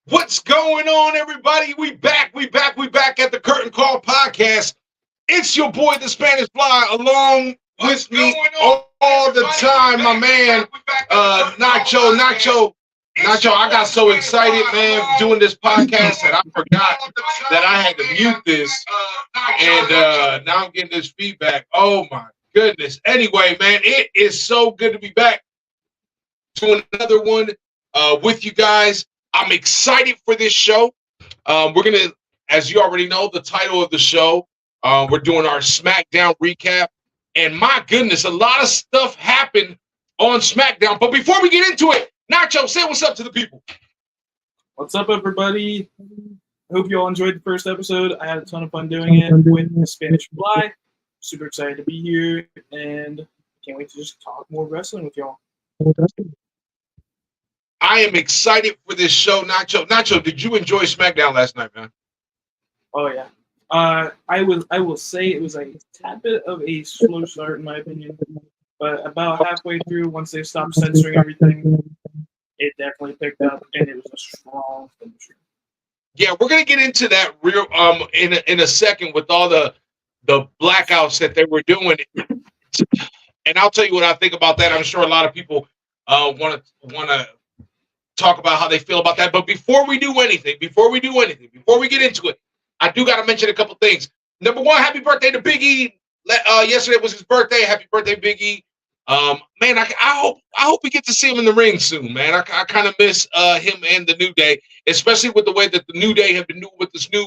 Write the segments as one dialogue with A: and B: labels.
A: What's going on, everybody? We back at the Curtain Call podcast. It's your boy, the Spanish Fly, along with me all the time, my man, Nacho. I got so excited, man, doing this podcast that I forgot that I had to mute this, and now I'm getting this feedback. Oh my goodness. Anyway, man, it is so good to be back to another one with you guys. I'm excited for this show. We're going to, as you already know, the title of the show, we're doing our Smackdown recap. And my goodness, a lot of stuff happened on Smackdown. But before we get into it, Nacho, say what's up to the people.
B: What's up, everybody? I hope you all enjoyed the first episode. I had a ton of fun doing it with the Spanish Fly. Super excited to be here, and can't wait to just talk more wrestling with y'all.
A: I am excited for this show, Nacho. Nacho, did you enjoy Smackdown last night, man?
B: Oh yeah. I will say it was a tad bit of a slow start in my opinion, but about halfway through, once they stopped censoring everything, it definitely picked up, and it was a strong finisher.
A: Yeah, we're gonna get into that real in a second with all the blackouts that they were doing, and I'll tell you what I think about that. I'm sure a lot of people want to talk about how they feel about that. But before we get into it, I do got to mention a couple things. Number one, happy birthday to Big E. Yesterday was his birthday. Happy birthday, Big E. Man, I hope we get to see him in the ring soon, man. I kind of miss him and the New Day, especially with the way that the New Day have been doing with this new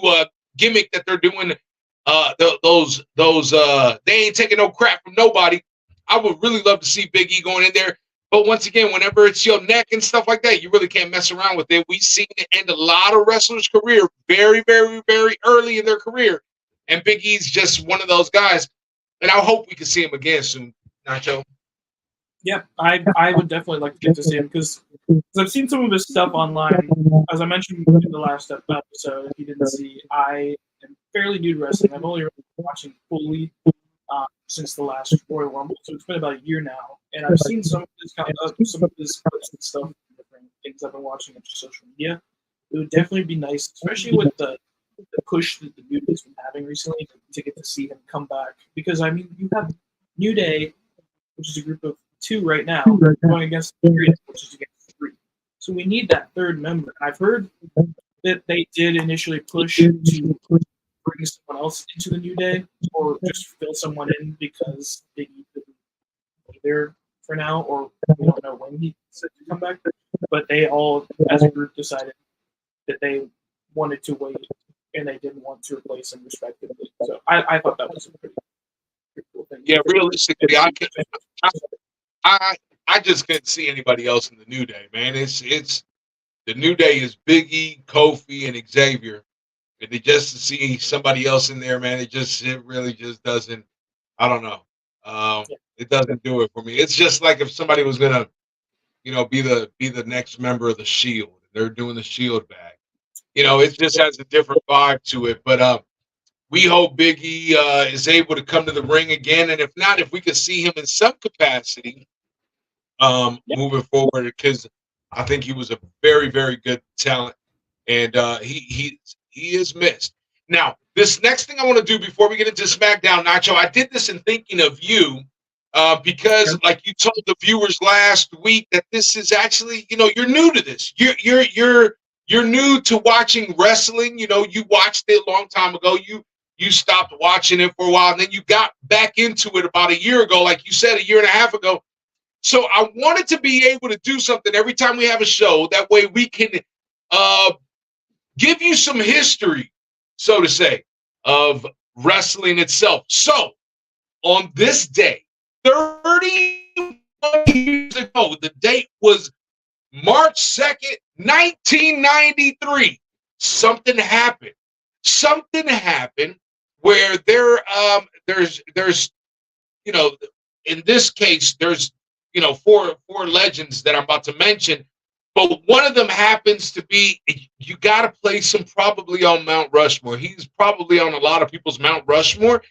A: gimmick that they're doing. They ain't taking no crap from nobody. I would really love to see Big E going in there. But once again, whenever it's your neck and stuff like that, you really can't mess around with it. We've seen it end a lot of wrestlers' career very, very, very early in their career. And Big E's just one of those guys. And I hope we can see him again soon, Nacho.
B: Yeah, I would definitely like to get to see him because I've seen some of his stuff online. As I mentioned in the last episode, if you didn't see, I am fairly new to wrestling. I've only been watching fully since the last Royal Rumble, so it's been about a year now. And I've seen some of his clips and stuff, different things I've been watching on social media. It would definitely be nice, especially with the push that the New Day's been having recently, to get to see him come back. Because I mean, you have New Day, which is a group of 2 right now, going against Myriad, which is against 3. So we need that third member. I've heard that they did initially push to bring someone else into the New Day, or just fill someone in because they need to be there for now, or we don't know when he said to come back. But they all, as a group, decided that they wanted to wait and they didn't want to replace him respectively. So I thought that was a pretty cool thing.
A: Yeah, realistically, I just couldn't see anybody else in the New Day, man. It's the New Day is Big E, Kofi, and Xavier. And just to see somebody else in there, man, it really just doesn't. I don't know. It doesn't do it for me. It's just like if somebody was gonna, be the next member of the Shield. They're doing the Shield back. It just has a different vibe to it. But we hope Big E is able to come to the ring again, and if not, if we could see him in some capacity moving forward, because I think he was a very, very good talent, and he is missed. Now, this next thing I want to do before we get into SmackDown, Nacho, I did this in thinking of you because, like you told the viewers last week, that this is actually, you're new to this. You're new to watching wrestling. You watched it a long time ago. You stopped watching it for a while, and then you got back into it about a year ago, like you said, a year and a half ago. So I wanted to be able to do something every time we have a show. That way we can give you some history, so to say, of wrestling itself. So on this day, 31 years ago, the date was March 2nd, 1993. Something happened. Something happened where there's in this case, there's four legends that I'm about to mention, but one of them happens to be, you got to place him probably on Mount Rushmore. He's probably on a lot of people's Mount Rushmore,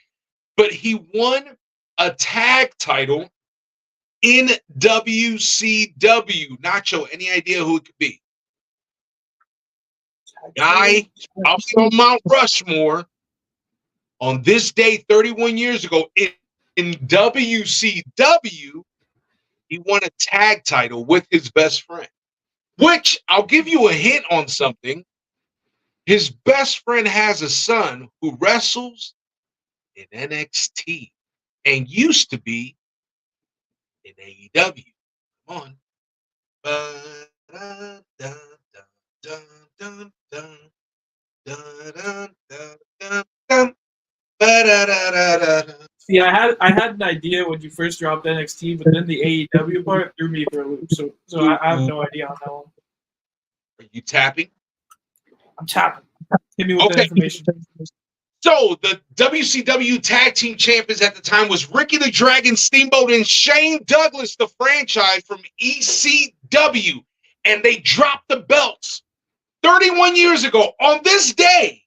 A: but he won a tag title in WCW. Nacho, any idea who it could be? Guy up on Mount Rushmore on this day 31 years ago in WCW, he won a tag title with his best friend, which I'll give you a hint on something. His best friend has a son who wrestles in NXT and used to be in AEW. Come on.
B: See, I had an idea when you first dropped NXT, but then the AEW part threw me for a loop. So I have no idea on that one.
A: Are you tapping?
B: I'm tapping. Hit me with that information.
A: So the WCW Tag Team Champions at the time was Ricky the Dragon Steamboat and Shane Douglas, the franchise from ECW. And they dropped the belts 31 years ago on this day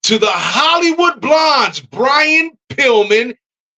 A: to the Hollywood Blondes, Brian Pillman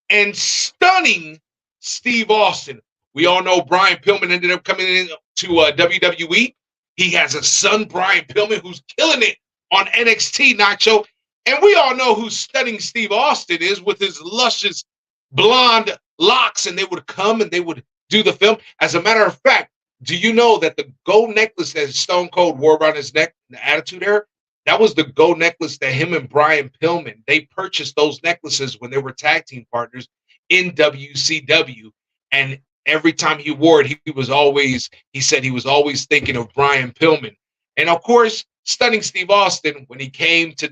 A: and stunning Steve Austin. We all know Brian Pillman ended up coming into WWE. He has a son, Brian Pillman, who's killing it on NXT, Nacho. And we all know who stunning Steve Austin is with his luscious blonde locks. And they would come and they would do the film. As a matter of fact, do you know that the gold necklace that Stone Cold wore around his neck in the Attitude Era, that was the gold necklace that him and Brian Pillman, they purchased those necklaces when they were tag team partners in WCW. And every time he wore it, he said he was always thinking of Brian Pillman. And of course, stunning Steve Austin, when he came to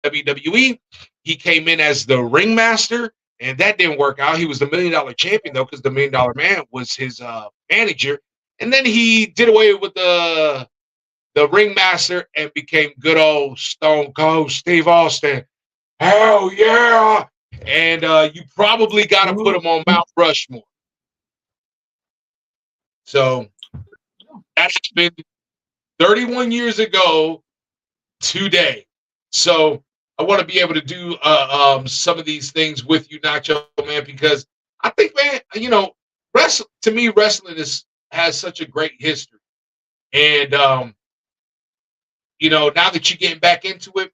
A: WWE, he came in as the ringmaster, and that didn't work out. He was the $1 Million champion, though, because the $1 Million Man was his manager. And then he did away with the ringmaster and became good old Stone Cold Steve Austin. Hell yeah! And you probably got to put him on Mount Rushmore. So that's been 31 years ago today. So I want to be able to do some of these things with you, Nacho, man, because I think, man, you know, wrestling has such a great history. And, you know, now that you're getting back into it,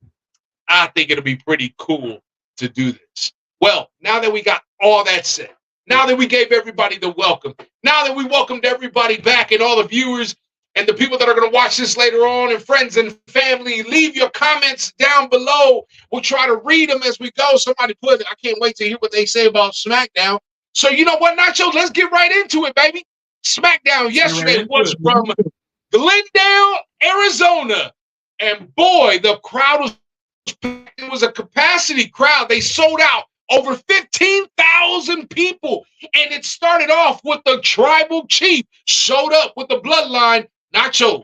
A: I think it'll be pretty cool to do this. Well, now that we got all that said, now that we gave everybody the welcome, now that we welcomed everybody back and all the viewers and the people that are going to watch this later on and friends and family, leave your comments down below. We'll try to read them as we go. Somebody put it. I can't wait to hear what they say about Smackdown. So you know what, Nacho? Let's get right into it, baby. Smackdown yesterday was from Glendale, Arizona. And boy, the crowd was a capacity crowd. They sold out. Over 15,000 people. And it started off with the tribal chief showed up with the bloodline. Nacho,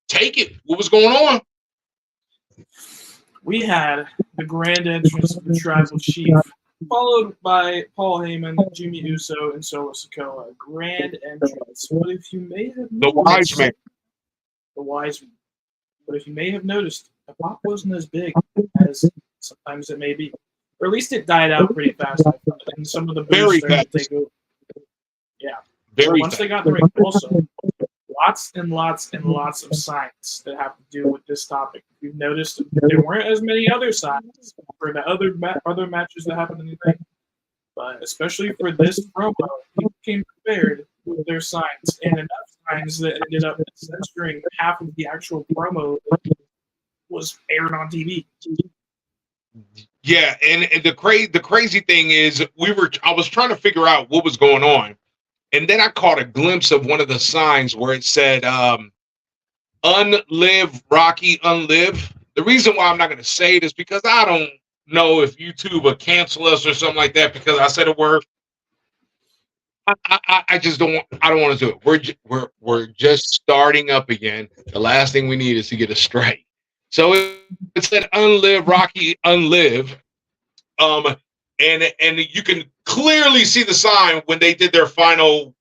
A: take it. What was going on?
B: We had the grand entrance of the tribal chief, followed by Paul Heyman, Jimmy Uso, and Solo Sikoa. Grand entrance. But if you may have noticed, the wise man. But if you may have noticed, the pop wasn't as big as sometimes it may be. Or at least it died out pretty fast. And some of the
A: very fast.
B: Yeah.
A: Very
B: once they got the ring, also lots and lots and lots of signs that have to do with this topic. If you've noticed, there weren't as many other signs for the other matches that happened in the ring. But especially for this promo, people came prepared with their signs and enough signs that ended up censoring half of the actual promo that was aired on TV.
A: Yeah, and the crazy thing is I was trying to figure out what was going on, and then I caught a glimpse of one of the signs where it said "Unlive Rocky, unlive." The reason why I'm not going to say it is because I don't know if YouTube will cancel us or something like that because I said a word. I just don't. I don't want to do it. We're just starting up again. The last thing we need is to get a strike. So it said "Unlive Rocky, unlive," and you can clearly see the sign when they did their final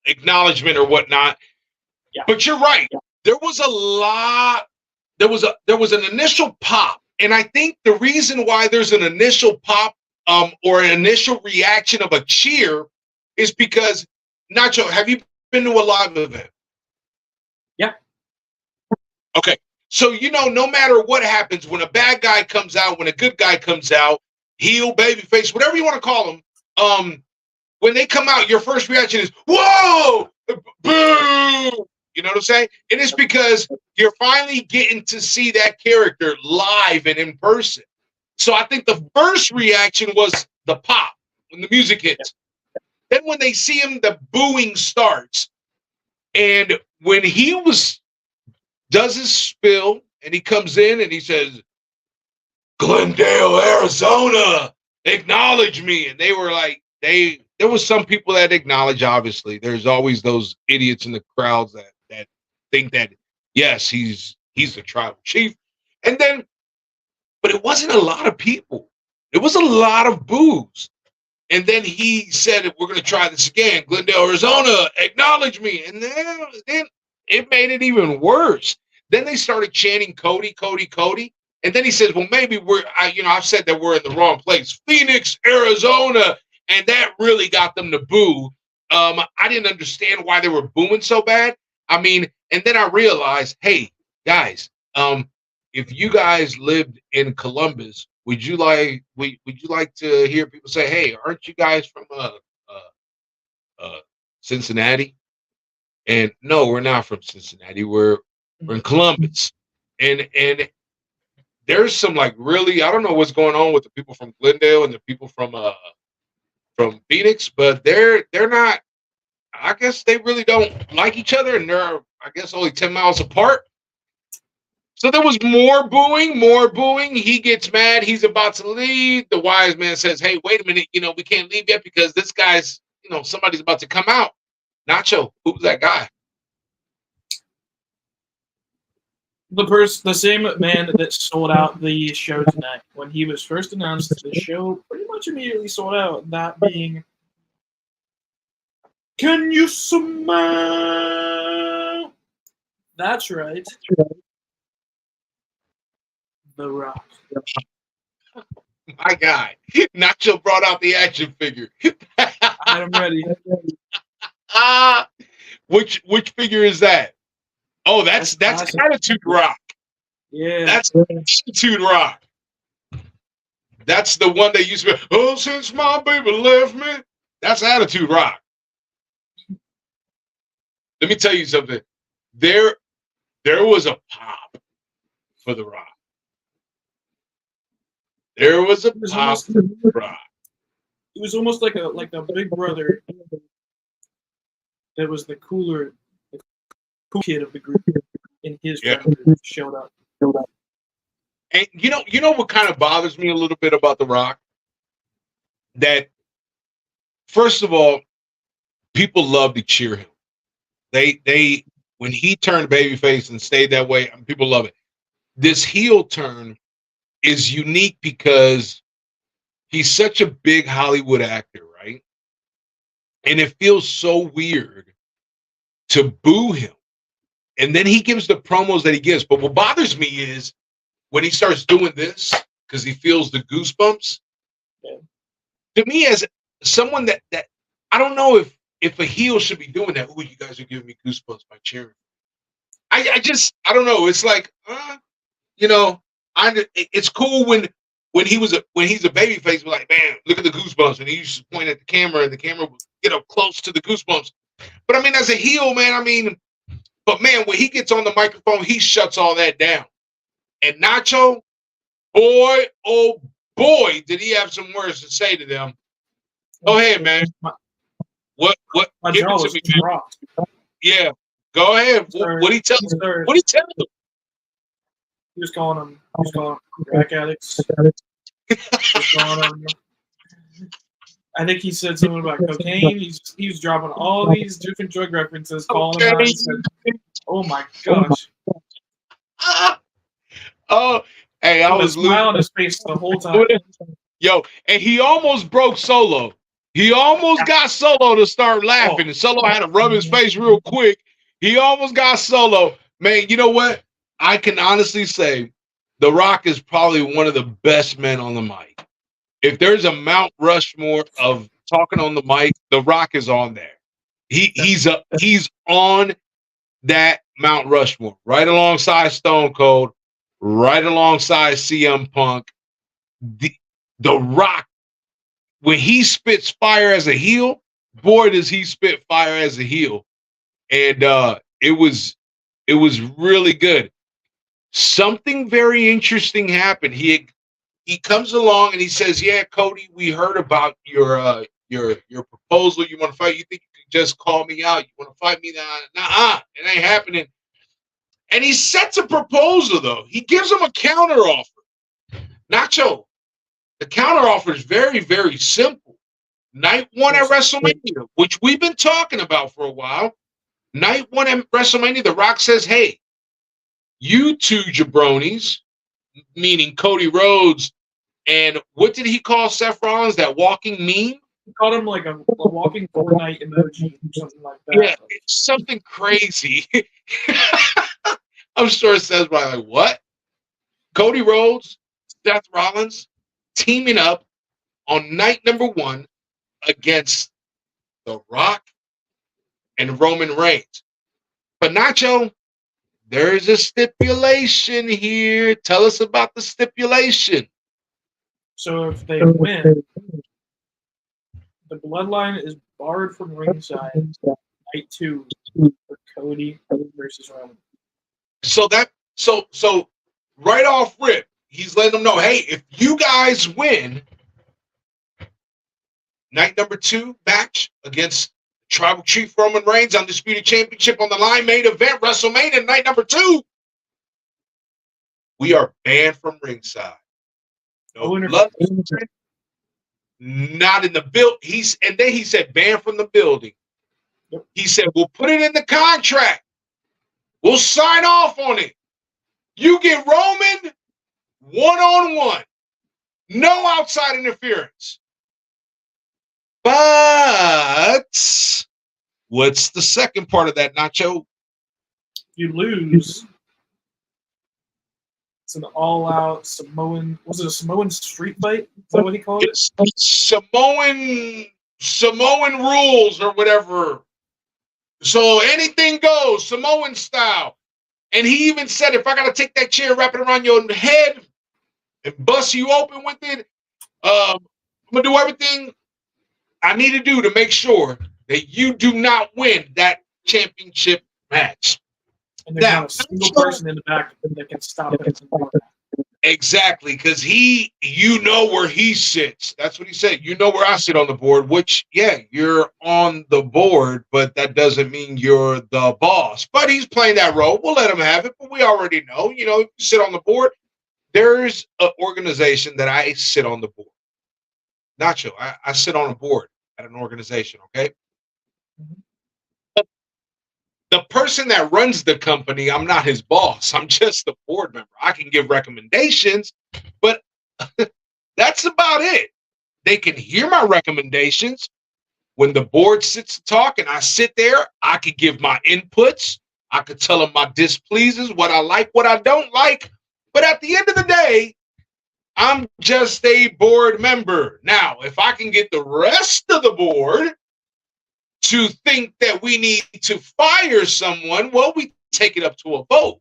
A: acknowledgement or whatnot.
B: Yeah.
A: But you're right. There was a lot. There was an initial pop, and I think the reason why there's an initial pop or an initial reaction of a cheer is because Nacho, have you been to a live event?
B: Yeah.
A: So, no matter what happens, when a bad guy comes out, when a good guy comes out, heel, babyface, whatever you want to call them, when they come out, your first reaction is, whoa, boo. You know what I'm saying? And it's because you're finally getting to see that character live and in person. So I think the first reaction was the pop when the music hits. Then when they see him, the booing starts. And when he does his spill and he comes in and he says, Glendale, Arizona, acknowledge me. And they were like, there was some people that acknowledge, obviously. There's always those idiots in the crowds that think that, yes, he's the tribal chief. And then, but it wasn't a lot of people. It was a lot of boos. And then he said, we're going to try this again. Glendale, Arizona, acknowledge me. And then it made it even worse. Then they started chanting Cody, Cody, Cody. And then he says, well, maybe I've said that we're in the wrong place. Phoenix, Arizona. And that really got them to boo. I didn't understand why they were booing so bad. I mean, and then I realized, hey, guys, if you guys lived in Columbus, would you like to hear people say, hey, aren't you guys from Cincinnati? And no, we're not from Cincinnati. We're in Columbus. And there's some really, I don't know what's going on with the people from Glendale and the people from Phoenix, but they're not, I guess they really don't like each other, and they're, I guess, only 10 miles apart. So there was more booing. He gets mad. He's about to leave. The wise man says, hey, wait a minute. We can't leave yet because this guy's, somebody's about to come out. Nacho, who's that guy?
B: The same man that sold out the show tonight. When he was first announced, the show pretty much immediately sold out. That being, can you smell? That's right. The Rock.
A: My guy. Nacho brought out the action figure.
B: I'm ready.
A: Which figure is that? Oh, that's Attitude Rock.
B: Yeah.
A: That's Attitude Rock. That's the one that used to be, oh, since my baby left me. That's Attitude Rock. Let me tell you something. There was a pop for The Rock. There was a pop for The Rock.
B: It was almost like a big brother that was the cool kid of the group, and his friend showed up.
A: And you know what kind of bothers me a little bit about The Rock? That, first of all, people love to cheer him. They when he turned babyface and stayed that way, people love it. This heel turn is unique because he's such a big Hollywood actor, right? And it feels so weird to boo him. And then he gives the promos that he gives. But what bothers me is when he starts doing this, because he feels the goosebumps. Yeah. To me, as someone that I don't know if a heel should be doing that. Oh, you guys are giving me goosebumps by cheering. I don't know. It's like, it's cool when he's a babyface. We're like, man, look at the goosebumps, and he used to point at the camera, and the camera would get up close to the goosebumps. But I mean, as a heel, man, but man, when he gets on the microphone, he shuts all that down. And Nacho, boy, oh boy, did he have some words to say to them. Go ahead, man. What?
B: My jaw was dropped.
A: Yeah, go ahead. What he tell them? What he tell them?
B: He was calling them crack addicts. I think he said something about cocaine. He was dropping all these different drug references, calling them out. And said, oh my gosh!
A: Oh, hey, I was
B: smiling on his face the whole time.
A: Yo, and he almost broke Solo. He almost got Solo to start laughing, and Solo had to rub his face real quick. He almost got Solo. Man, you know what? I can honestly say The Rock is probably one of the best men on the mic. If there's a Mount Rushmore of talking on the mic, The Rock is on there. He's on that Mount Rushmore, right alongside Stone Cold, right alongside CM Punk. The, the Rock, when he spits fire as a heel, boy, does he spit fire as a heel. And it was really good. Something very interesting happened. He comes along and he says, "Yeah, Cody, we heard about your proposal. You want to fight? You think you can just call me out? You want to fight me? Nah, it ain't happening." And he sets a proposal though. He gives him a counter offer. Nacho, the counter offer is very, very simple. Night one at WrestleMania, which we've been talking about for a while. Night one at WrestleMania, The Rock says, "Hey, you two jabronis," meaning Cody Rhodes, and what did he call Seth Rollins? That walking meme?
B: He called him like a walking Fortnite emoji or something like that.
A: Yeah, it's something crazy. I'm sure it says by like, what? Cody Rhodes, Seth Rollins teaming up on night number one against The Rock and Roman Reigns. But Nacho, there's a stipulation here. Tell us about the stipulation.
B: So if they win, the bloodline is barred from ringside night 2 for Cody versus Roman.
A: So right off rip, he's letting them know, hey, if you guys win night number 2 match against Tribal Chief Roman Reigns, Undisputed Championship on the line, main event, WrestleMania night number 2, we are banned from ringside. No blood, not in the build. And then he said banned from the building. He said, we'll put it in the contract. We'll sign off on it. You get Roman one-on-one. No outside interference. But what's the second part of that, Nacho?
B: You lose. It's an all-out Samoan. Was it a Samoan street fight? Is that what he called it?
A: Samoan rules or whatever. So anything goes, Samoan style. And he even said, if I got to take that chair, wrap it around your head, and bust you open with it, I'm going to do everything I need to do to make sure that you do not win that championship match.
B: And there's not a single person in the back that can stop it.
A: Exactly, because you know where he sits. That's what he said. You know where I sit on the board, which, yeah, you're on the board, but that doesn't mean you're the boss. But he's playing that role. We'll let him have it, but we already know, if you sit on the board, there's an organization that I sit on the board. Nacho, I sit on a board at an organization, okay? The person that runs the company, I'm not his boss. I'm just the board member. I can give recommendations, but that's about it. They can hear my recommendations. When the board sits to talk and I sit there, I could give my inputs. I could tell them my displeases, what I like, what I don't like. But at the end of the day, I'm just a board member. Now, if I can get the rest of the board to think that we need to fire someone, well, we take it up to a vote.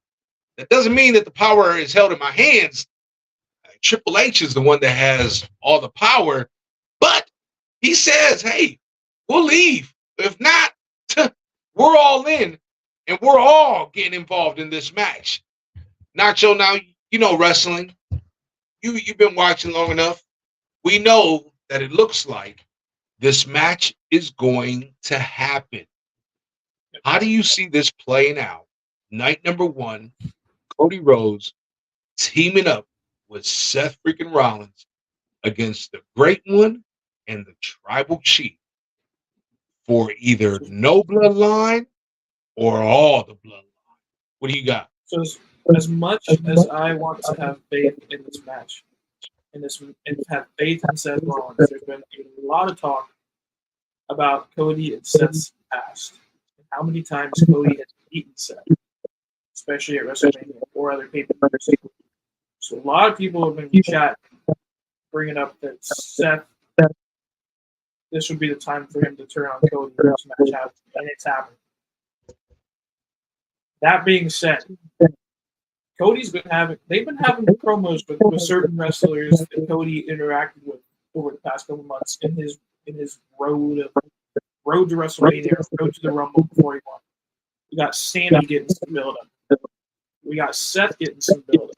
A: That doesn't mean that the power is held in my hands. Triple H is the one that has all the power, but he says, hey, we'll leave. If not, we're all in, and we're all getting involved in this match. Nacho, now, wrestling. You've been watching long enough. We know that it looks like this match is going to happen. How do you see this playing out? Night number 1, Cody Rhodes teaming up with Seth freaking Rollins against the Great One and the Tribal Chief for either no bloodline or all the bloodline. What do you got?
B: So as much as I want to have faith in this match, and have faith in Seth Rollins, there's been a lot of talk about Cody and Seth's past, and how many times Cody has beaten Seth, especially at WrestleMania or other pay-per-views. So a lot of people have been in chat bringing up that Seth, this would be the time for him to turn on Cody when this match happens, and it's happened. That being said, they've been having promos with certain wrestlers that Cody interacted with over the past couple months in his road to WrestleMania, road to the Rumble before he won. We got Sammy getting some build up. We got Seth getting some build up.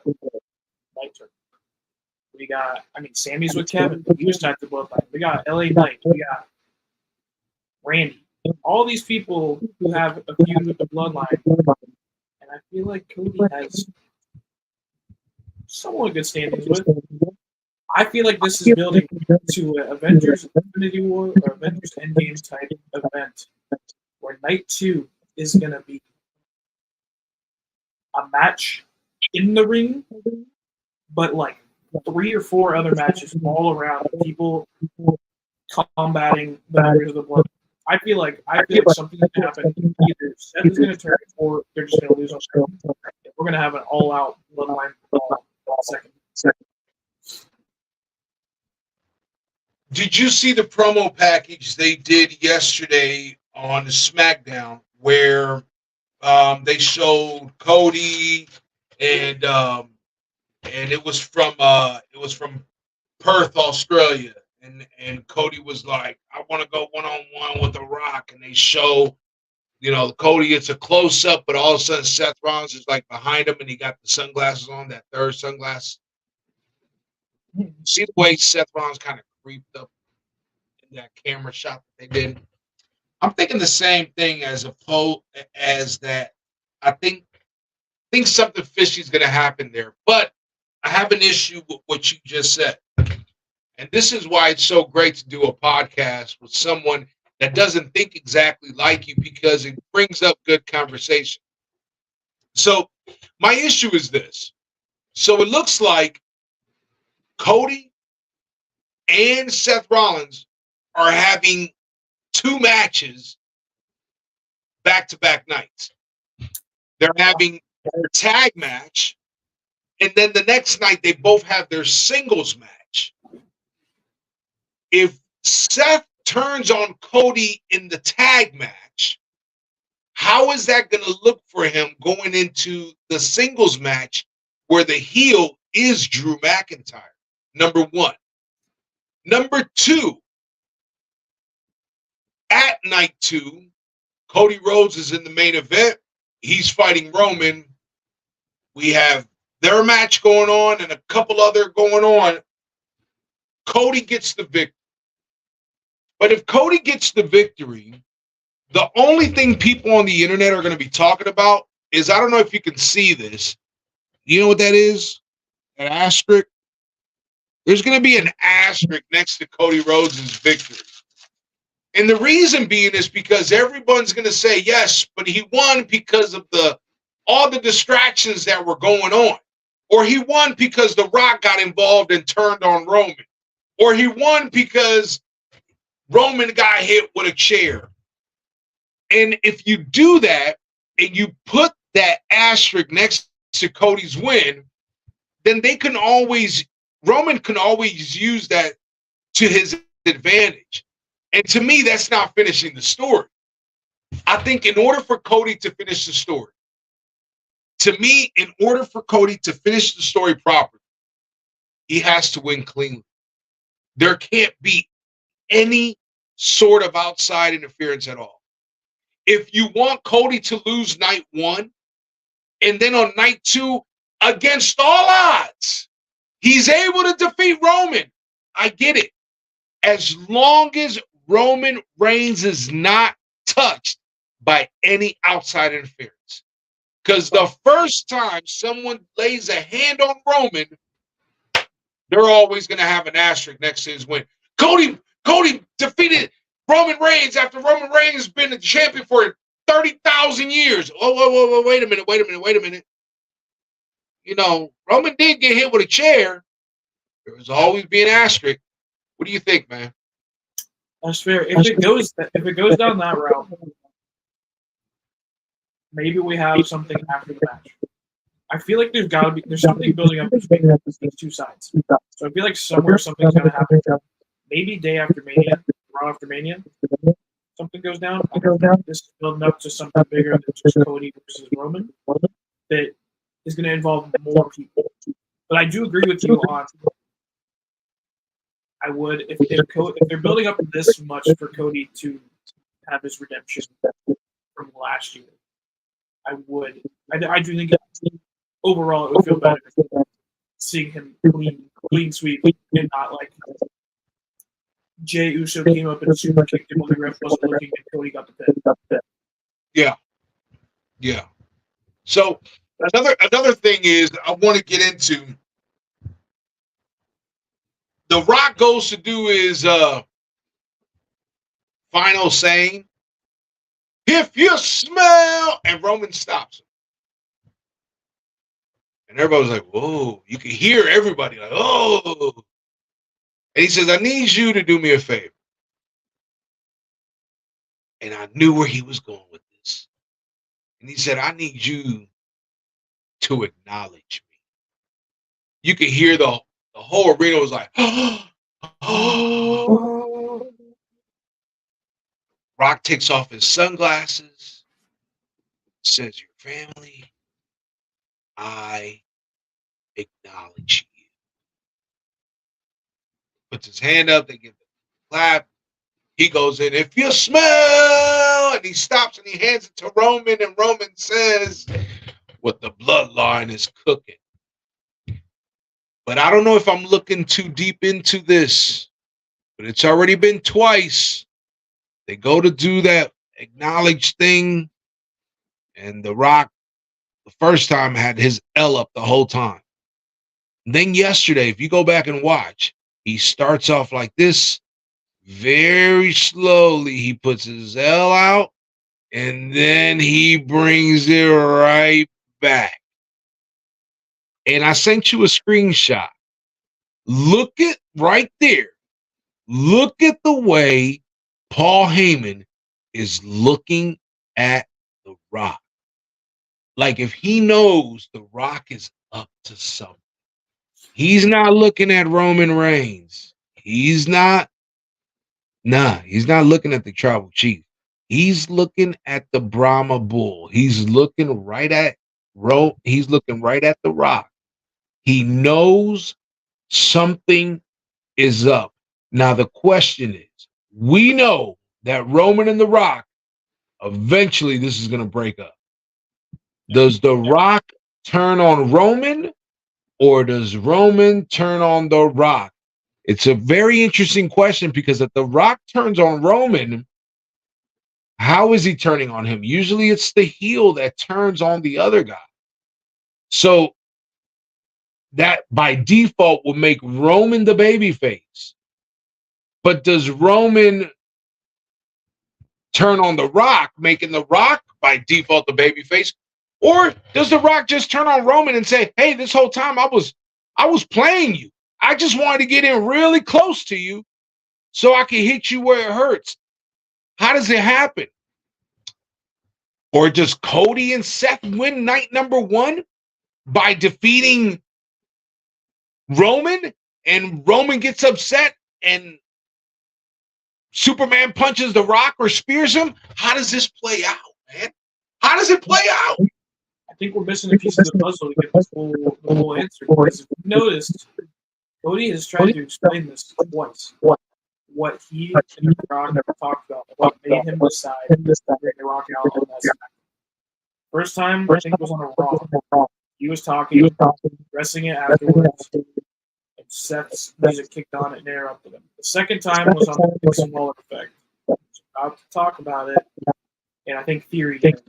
B: We got, Sammy's with Kevin. He was tied to Bloodline. We got LA Knight. We got Randy. All these people who have a feud with the Bloodline. And I feel like Cody has somewhat good standings with. I feel like this is building to an Avengers Infinity War or Avengers Endgame type event where Night 2 is going to be a match in the ring, but like 3 or 4 other matches all around, people combating the members of the Blood. I feel like something's going to happen. Either Seth is going to turn or they're just going to lose on show. We're going to have an all-out Bloodline second.
A: Did you see the promo package they did yesterday on the Smackdown where they showed Cody and it was from Perth, Australia, and Cody was like, I want to go one-on-one with The Rock, and they show, Cody, it's a close-up, but all of a sudden Seth Rollins is like behind him and he got the sunglasses on, that third sunglass. See the way Seth Rollins kind of creeped up in that camera shot that they did? I'm thinking the same thing as that. I think something fishy is going to happen there, but I have an issue with what you just said. And this is why it's so great to do a podcast with someone that doesn't think exactly like you, because it brings up good conversation. So my issue is this. So it looks like Cody and Seth Rollins are having 2 matches back-to-back nights. They're having their tag match, and then the next night they both have their singles match. If Seth turns on Cody in the tag match, how is that going to look for him going into the singles match where the heel is Drew McIntyre? Number 1. Number 2, at night 2, Cody Rhodes is in the main event. He's fighting Roman. We have their match going on and a couple other going on. Cody gets the victory. But if Cody gets the victory, the only thing people on the internet are going to be talking about is, I don't know if you can see this. You know what that is? An asterisk? There's going to be an asterisk next to Cody Rhodes' victory. And the reason being is because everyone's going to say, yes, but he won because of all the distractions that were going on. Or he won because The Rock got involved and turned on Roman. Or he won because Roman got hit with a chair. And if you do that and you put that asterisk next to Cody's win, then Roman can always use that to his advantage. And to me, that's not finishing the story. I think in order for Cody to finish the story, properly, he has to win cleanly. There can't be any sort of outside interference at all. If you want Cody to lose night 1, and then on night 2, against all odds, he's able to defeat Roman, I get it. As long as Roman Reigns is not touched by any outside interference. Because the first time someone lays a hand on Roman, they're always going to have an asterisk next to his win. Cody defeated Roman Reigns after Roman Reigns has been the champion for 30,000 years. Oh, wait a minute. Roman did get hit with a chair. There was always be an asterisk. What do you think, man?
B: That's fair. If it goes down that route, maybe we have something after the match. I feel like there's something building up between these 2 sides. So I feel like somewhere something's gonna happen. Maybe day after Mania, Raw after Mania. something goes down, I think this is building up to something bigger than just Cody versus Roman that is going to involve more people. But I do agree with you on. I would if they're building up this much for Cody to have his redemption from last year. I would. I do think overall it would feel better seeing him clean sweep and not like Jey Uso came up and super kicked him while the ref wasn't looking and Cody got the pin.
A: Yeah. So another thing is I want to get into. The Rock goes to do his final saying, "If you smell," and Roman stops him. And everybody's like, whoa. You can hear everybody like, oh. And he says, I need you to do me a favor. And I knew where he was going with this. And he said, I need you to acknowledge me. You could hear the whole arena was like, oh. Rock takes off his sunglasses, says, your family, I acknowledge you. Puts his hand up, they give the clap. He goes in, if you smell, and he stops and he hands it to Roman, and Roman says, what the bloodline is cooking. But I don't know if I'm looking too deep into this, but it's already been twice. They go to do that acknowledge thing, and The Rock, the first time, had his L up the whole time. And then yesterday, if you go back and watch, he starts off like this. Very slowly, he puts his L out, and then he brings it right back. And I sent you a screenshot. Look at right there. Look at the way Paul Heyman is looking at The Rock. Like if he knows The Rock is up to something. He's not looking at Roman Reigns. He's not looking at the tribal chief. He's looking at the Brahma bull. He's looking right at He's looking right at The Rock. He knows something is up. Now the question is, we know that Roman and The Rock, eventually this is going to break up. Does The Rock turn on Roman, or does Roman turn on The Rock? It's a very interesting question, because if The Rock turns on Roman, how is he turning on him? Usually it's the heel that turns on the other guy. So that by default will make Roman the babyface. But does Roman turn on The Rock, making The Rock by default the babyface? Or does The Rock just turn on Roman and say, hey, this whole time I was playing you. I just wanted to get in really close to you so I can hit you where it hurts. How does it happen? Or does Cody and Seth win night number 1 by defeating Roman, and Roman gets upset and Superman punches The Rock or spears him? How does this play out, man? How does it play out?
B: I think we're missing a piece of the puzzle to get the whole answer. Because if you noticed, Cody has tried to explain this twice. What he and The Rock never talked about, what made him decide to bring The Rock out on that side. First time, I think it was on a Raw. He was talking, addressing it afterwards, and Seth's music kicked on and interrupted him. The second time was on the Dixon Waller effect. He was about to talk about it, and I think Theory did.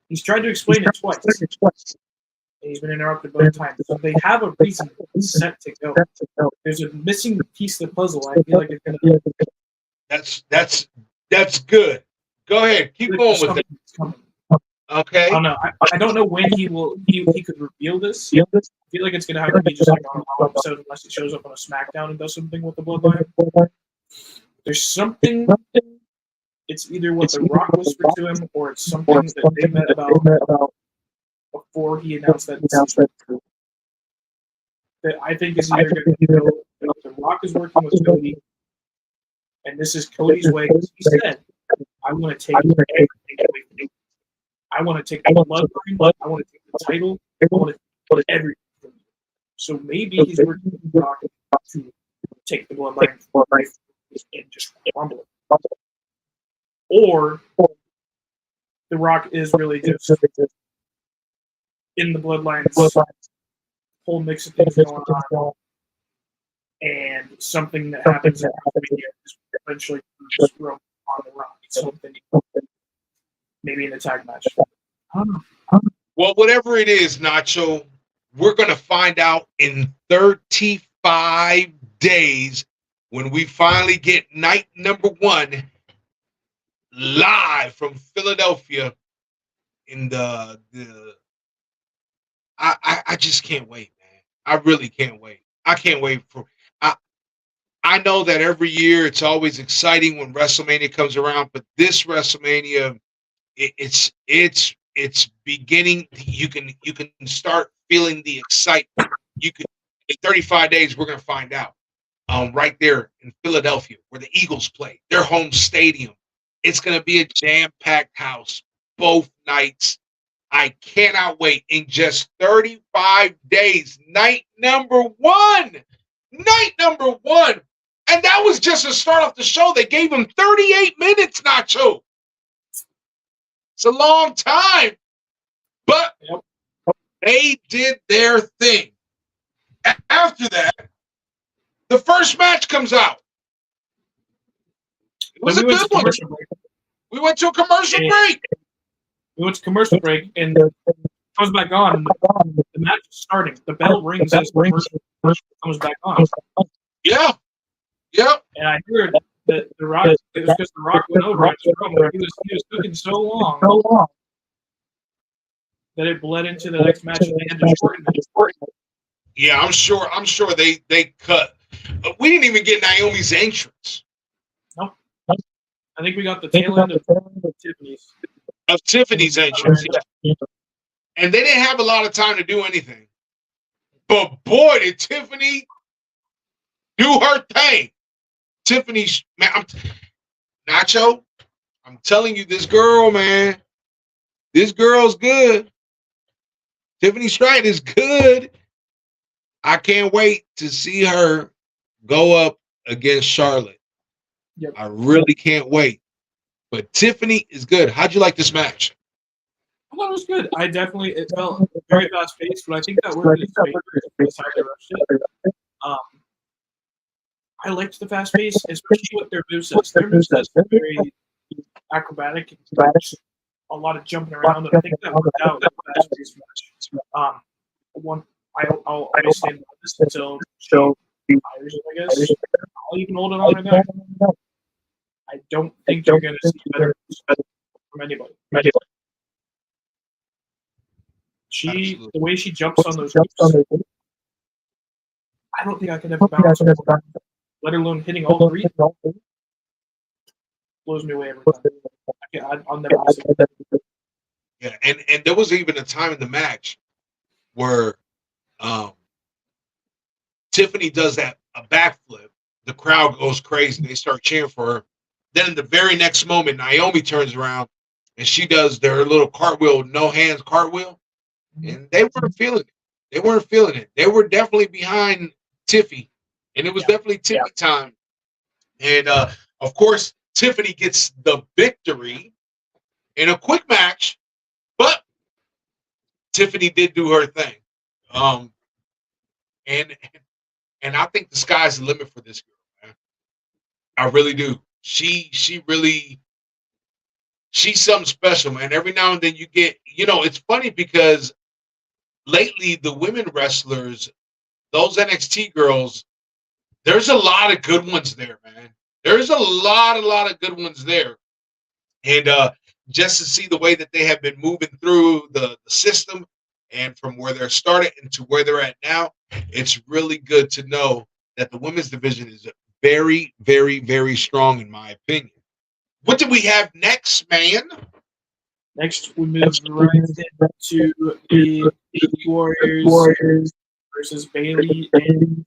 B: He's tried to explain it twice, and he's been interrupted both times. So they have a reason set to go. There's a missing piece of the puzzle. I feel like it's going
A: to. That's good. Go ahead, keep going with it. Okay.
B: I don't know when he could reveal this. I feel like it's going to have to be just like on a Raw episode, unless he shows up on a Smackdown and does something with the bloodline. There's something. It's either what The Rock whispered to him, or it's something that they met about before he announced that decision. That I think is either going to go. The Rock is working with Cody, And this is Cody's way. He said, I want to take everything away from you. I want to take the bloodline. I want to take the title. I want to take everything from you. So maybe he's working with The Rock to take the bloodline and just crumble it. Or The Rock is really just in the bloodline's whole mix of things going on. And something that happens in WrestleMania is eventually just Roman on The Rock. Something maybe in a tag match.
A: Well, whatever it is, Nacho, we're going to find out in 35 days when we finally get night number 1 live from Philadelphia in I just can't wait, man. I really can't wait. I can't wait for I know that every year it's always exciting when WrestleMania comes around, but this WrestleMania, it's beginning. You can start feeling the excitement. You could in 35 days we're gonna find out. Right there in Philadelphia, where the Eagles play, their home stadium. It's gonna be a jam-packed house both nights. I cannot wait. In just 35 days, night number 1. Night number 1. And that was just to start off the show. They gave him 38 minutes, Nacho. It's a long time. But they did their thing. After that, the first match comes out. It was a good one. We went to a commercial break.
B: We went to commercial break, and it comes back on. The match is starting. The bell rings as commercial comes back on.
A: Yeah. Yep.
B: And I heard that The Rock, it was because The Rock went over. He was cooking so long that it bled into the next match, and they had to shorten it.
A: Yeah, I'm sure they cut. We didn't even get Naomi's entrance.
B: No. I think we got the tail end of Tiffany's.
A: Of Tiffany's entrance. Yeah. And they didn't have a lot of time to do anything. But boy, did Tiffany do her thing. Tiffany's, man, Nacho, I'm telling you, this girl, man, this girl's good. Tiffany Stratton is good. I can't wait to see her go up against Charlotte.
B: Yep.
A: I really can't wait. But Tiffany is good. How'd you like this match?
B: I thought it was good. It felt very fast paced, but I think that worked in its favor. That's how they rushed it. I liked the fast pace, especially with their movesets. Their movesets are very acrobatic, a lot of jumping around, and I think that worked out in the fast paced match. I'll stand by this until she fires it, I guess. I'll even hold it on right now. I don't think you're going to see better from anybody. The way she jumps on those hoops, I don't think I can ever balance her, let alone hitting all 3. Blows me away every time. I'll never miss it.
A: Yeah, and there was even a time in the match where Tiffany does a backflip. The crowd goes crazy. They start cheering for her. Then in the very next moment, Naomi turns around and she does their little cartwheel, no hands cartwheel. And they weren't feeling it. They weren't feeling it. They were definitely behind Tiffy. And it was definitely Tiffy time. And, of course, Tiffany gets the victory in a quick match. But Tiffany did do her thing. And I think the sky's the limit for this girl, man. I really do. She's something special, man. Every now and then you get, it's funny because lately the women wrestlers, those NXT girls, there's a lot of good ones there, man. There's a lot of good ones there. And just to see the way that they have been moving through the system and from where they're started into where they're at now, it's really good to know that the women's division is very, very, very strong, in my opinion. What do we have next, man?
B: Next, we move right into the Warriors versus Bayley and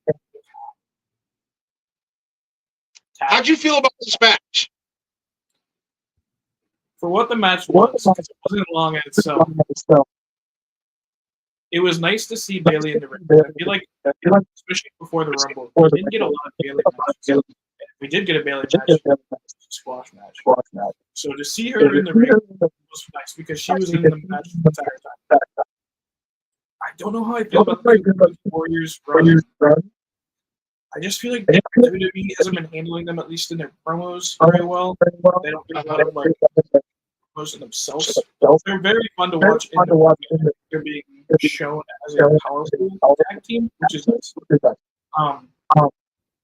A: How'd you feel about this match?
B: For what the match was, because it wasn't long in itself, it was nice to see Bailey in the ring. I feel like, especially before the Rumble, we didn't get a lot of Bailey matches. And if we did get a Bailey match, it was a squash match. So to see her in the ring was nice because she was in the match the entire time. I don't know how I feel about the Warriors run. I just feel like WWE hasn't been handling them, at least in their promos, very well. They don't do a lot of promos themselves. They're very fun to watch. They're being shown as a powerful tag team, which is nice.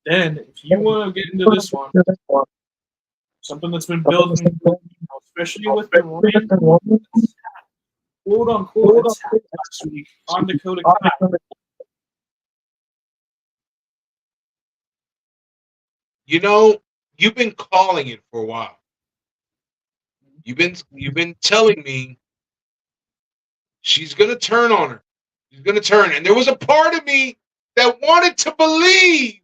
B: Then, if you want to get into this one, something that's been building, especially with the Roman, quote-unquote attack last week on Dakota Kai.
A: You know, you've been calling it for a while. You've been telling me she's gonna turn on her. She's gonna turn, and there was a part of me that wanted to believe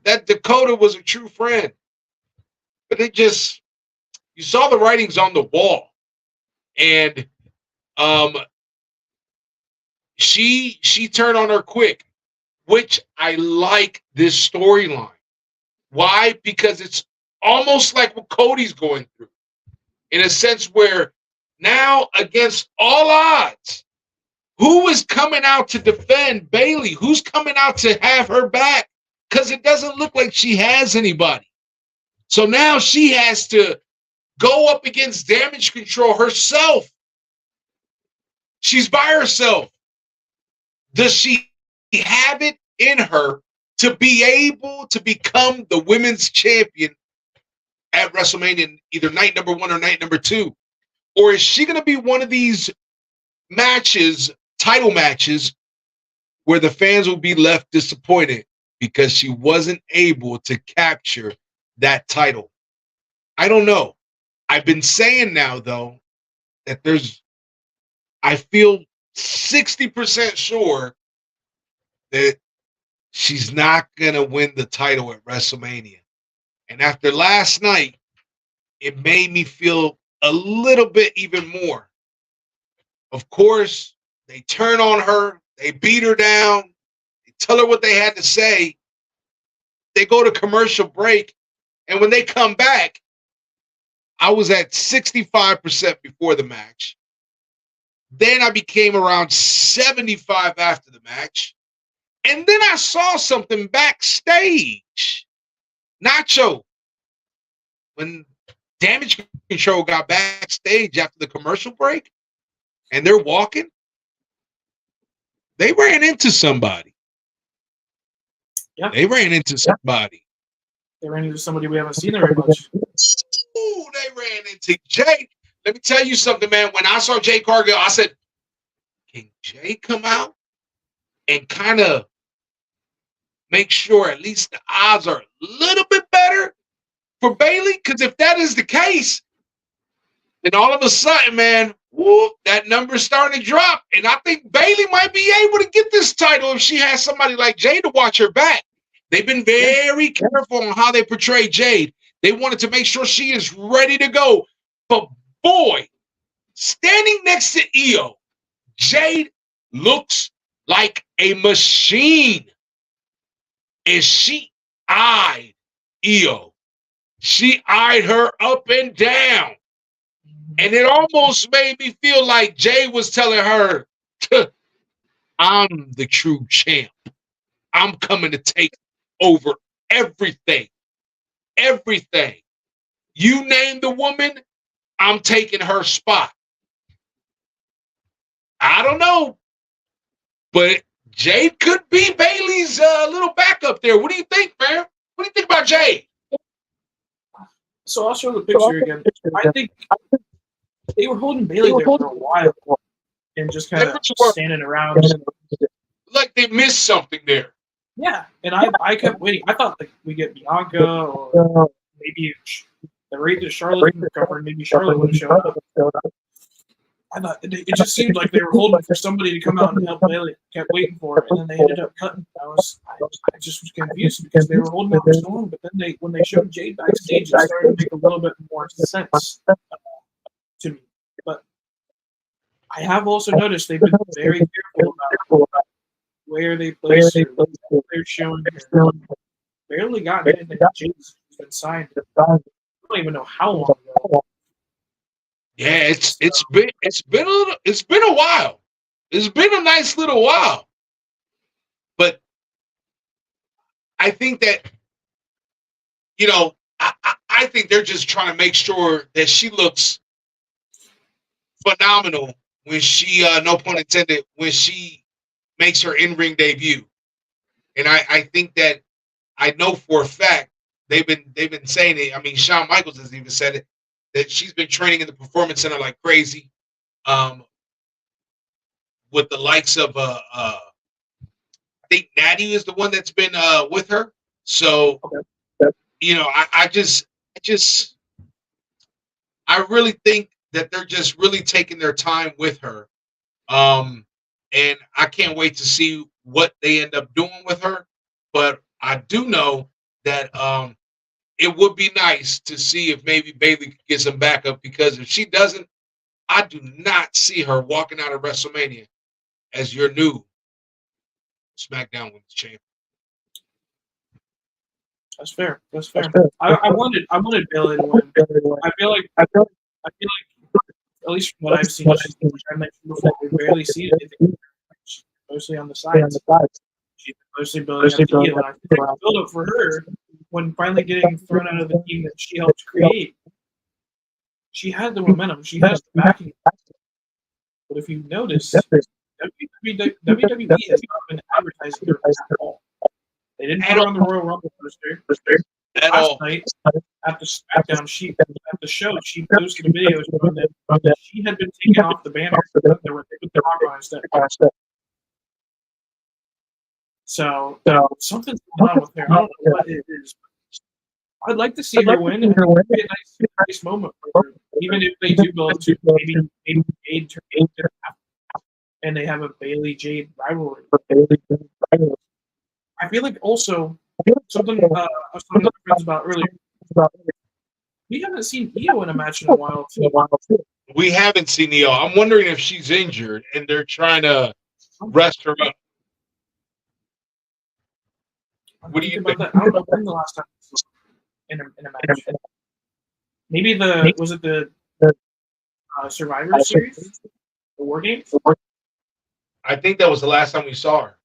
A: that Dakota was a true friend, but you saw the writings on the wall, and she turned on her quick, which I like this storyline. Why? Because it's almost like what Cody's going through, in a sense where now, against all odds, who is coming out to defend Bailey? Who's coming out to have her back? Because it doesn't look like she has anybody. So now she has to go up against Damage Control herself. She's by herself. Does she have it in her to be able to become the women's champion at WrestleMania, either night number 1 or night number 2? Or is she going to be one of these matches, title matches, where the fans will be left disappointed because she wasn't able to capture that title? I don't know. I've been saying now, though, that I feel 60% sure that she's not going to win the title at WrestleMania. And after last night, it made me feel a little bit even more. Of course, they turn on her. They beat her down. They tell her what they had to say. They go to commercial break. And when they come back, I was at 65% before the match. Then I became around 75 after the match. And then I saw something backstage. Nacho, when Damage Control got backstage after the commercial break and they're walking, they ran into somebody.
B: Yeah.
A: They ran into somebody.
B: They ran into somebody we haven't seen very much.
A: Ooh, they ran into Jay. Let me tell you something, man. When I saw Jay Cargill, I said, can Jay come out and kind of make sure at least the odds are a little bit better for Bailey? Because if that is the case, then all of a sudden, man, whoop, that number's starting to drop. And I think Bailey might be able to get this title if she has somebody like Jade to watch her back. They've been very careful on how they portray Jade. They wanted to make sure she is ready to go. But boy, standing next to Io, Jade looks like a machine. And she eyed Io. She eyed her up and down. And it almost made me feel like Jay was telling her, I'm the true champ. I'm coming to take over everything. Everything. You name the woman, I'm taking her spot. I don't know. But Jade could be Bailey's little backup there. What do you think, man? What do you think about Jade?
B: So I'll show the picture again. I think they were holding Bailey there for a while and just kind of standing around.
A: Like they missed something there.
B: Yeah, and I kept waiting. I thought like we get Bianca or maybe the rate that Charlotte can recover, maybe Charlotte would show up. I thought it just seemed like they were holding for somebody to come out and help Bailey. Kept waiting for it, and then they ended up cutting. I just was confused because they were holding out for so long. But then when they showed Jade backstage, it started to make a little bit more sense to me. But I have also noticed they've been very careful about where they place her. They're showing her. Barely got anything. Jade's been signed. I don't even know how long ago.
A: Yeah, it's been a while. It's been a nice little while. But I think that, you know, I think they're just trying to make sure that she looks phenomenal when she, no pun intended, when she makes her in-ring debut. And I think that I know for a fact they've been saying it. I mean, Shawn Michaels has even said it, that she's been training in the Performance Center like crazy, with the likes of I think Natty is the one that's been with her. So you know, I really think that they're just really taking their time with her, and I can't wait to see what they end up doing with her. But I do know that it would be nice to see if maybe Bailey could get some backup, because if she doesn't, I do not see her walking out of WrestleMania as your new SmackDown Women's Champion.
B: That's fair. That's fair. I wanted Bailey to win. I feel like at least from what I've seen, which I mentioned before, we barely see anything. Mostly on the sides. She's mostly building up the heel. And I think the build up for her, when finally getting thrown out of the team that she helped create, she had the momentum. She has the backing. But if you notice, WWE has not been advertising her at all. They didn't put her on the Royal Rumble poster. Last night at the Smackdown, at the show, she posted a video showing that she had been taken off the banner. There were the logo instead. So something's going on with her. I don't know what it is. I'd like to see her win. It would be a nice moment for her. Even if they do go to maybe Jade turn and they have a Bailey Jade rivalry. I feel like also something I was talking to friends about earlier. We haven't seen Io in a match in a while too.
A: We haven't seen Io. I'm wondering if she's injured and they're trying to rest her up. What do you think?
B: That? I don't know when the last time in a match. Maybe was it the Survivor Series? The War Games?
A: I think that was the last time we saw her.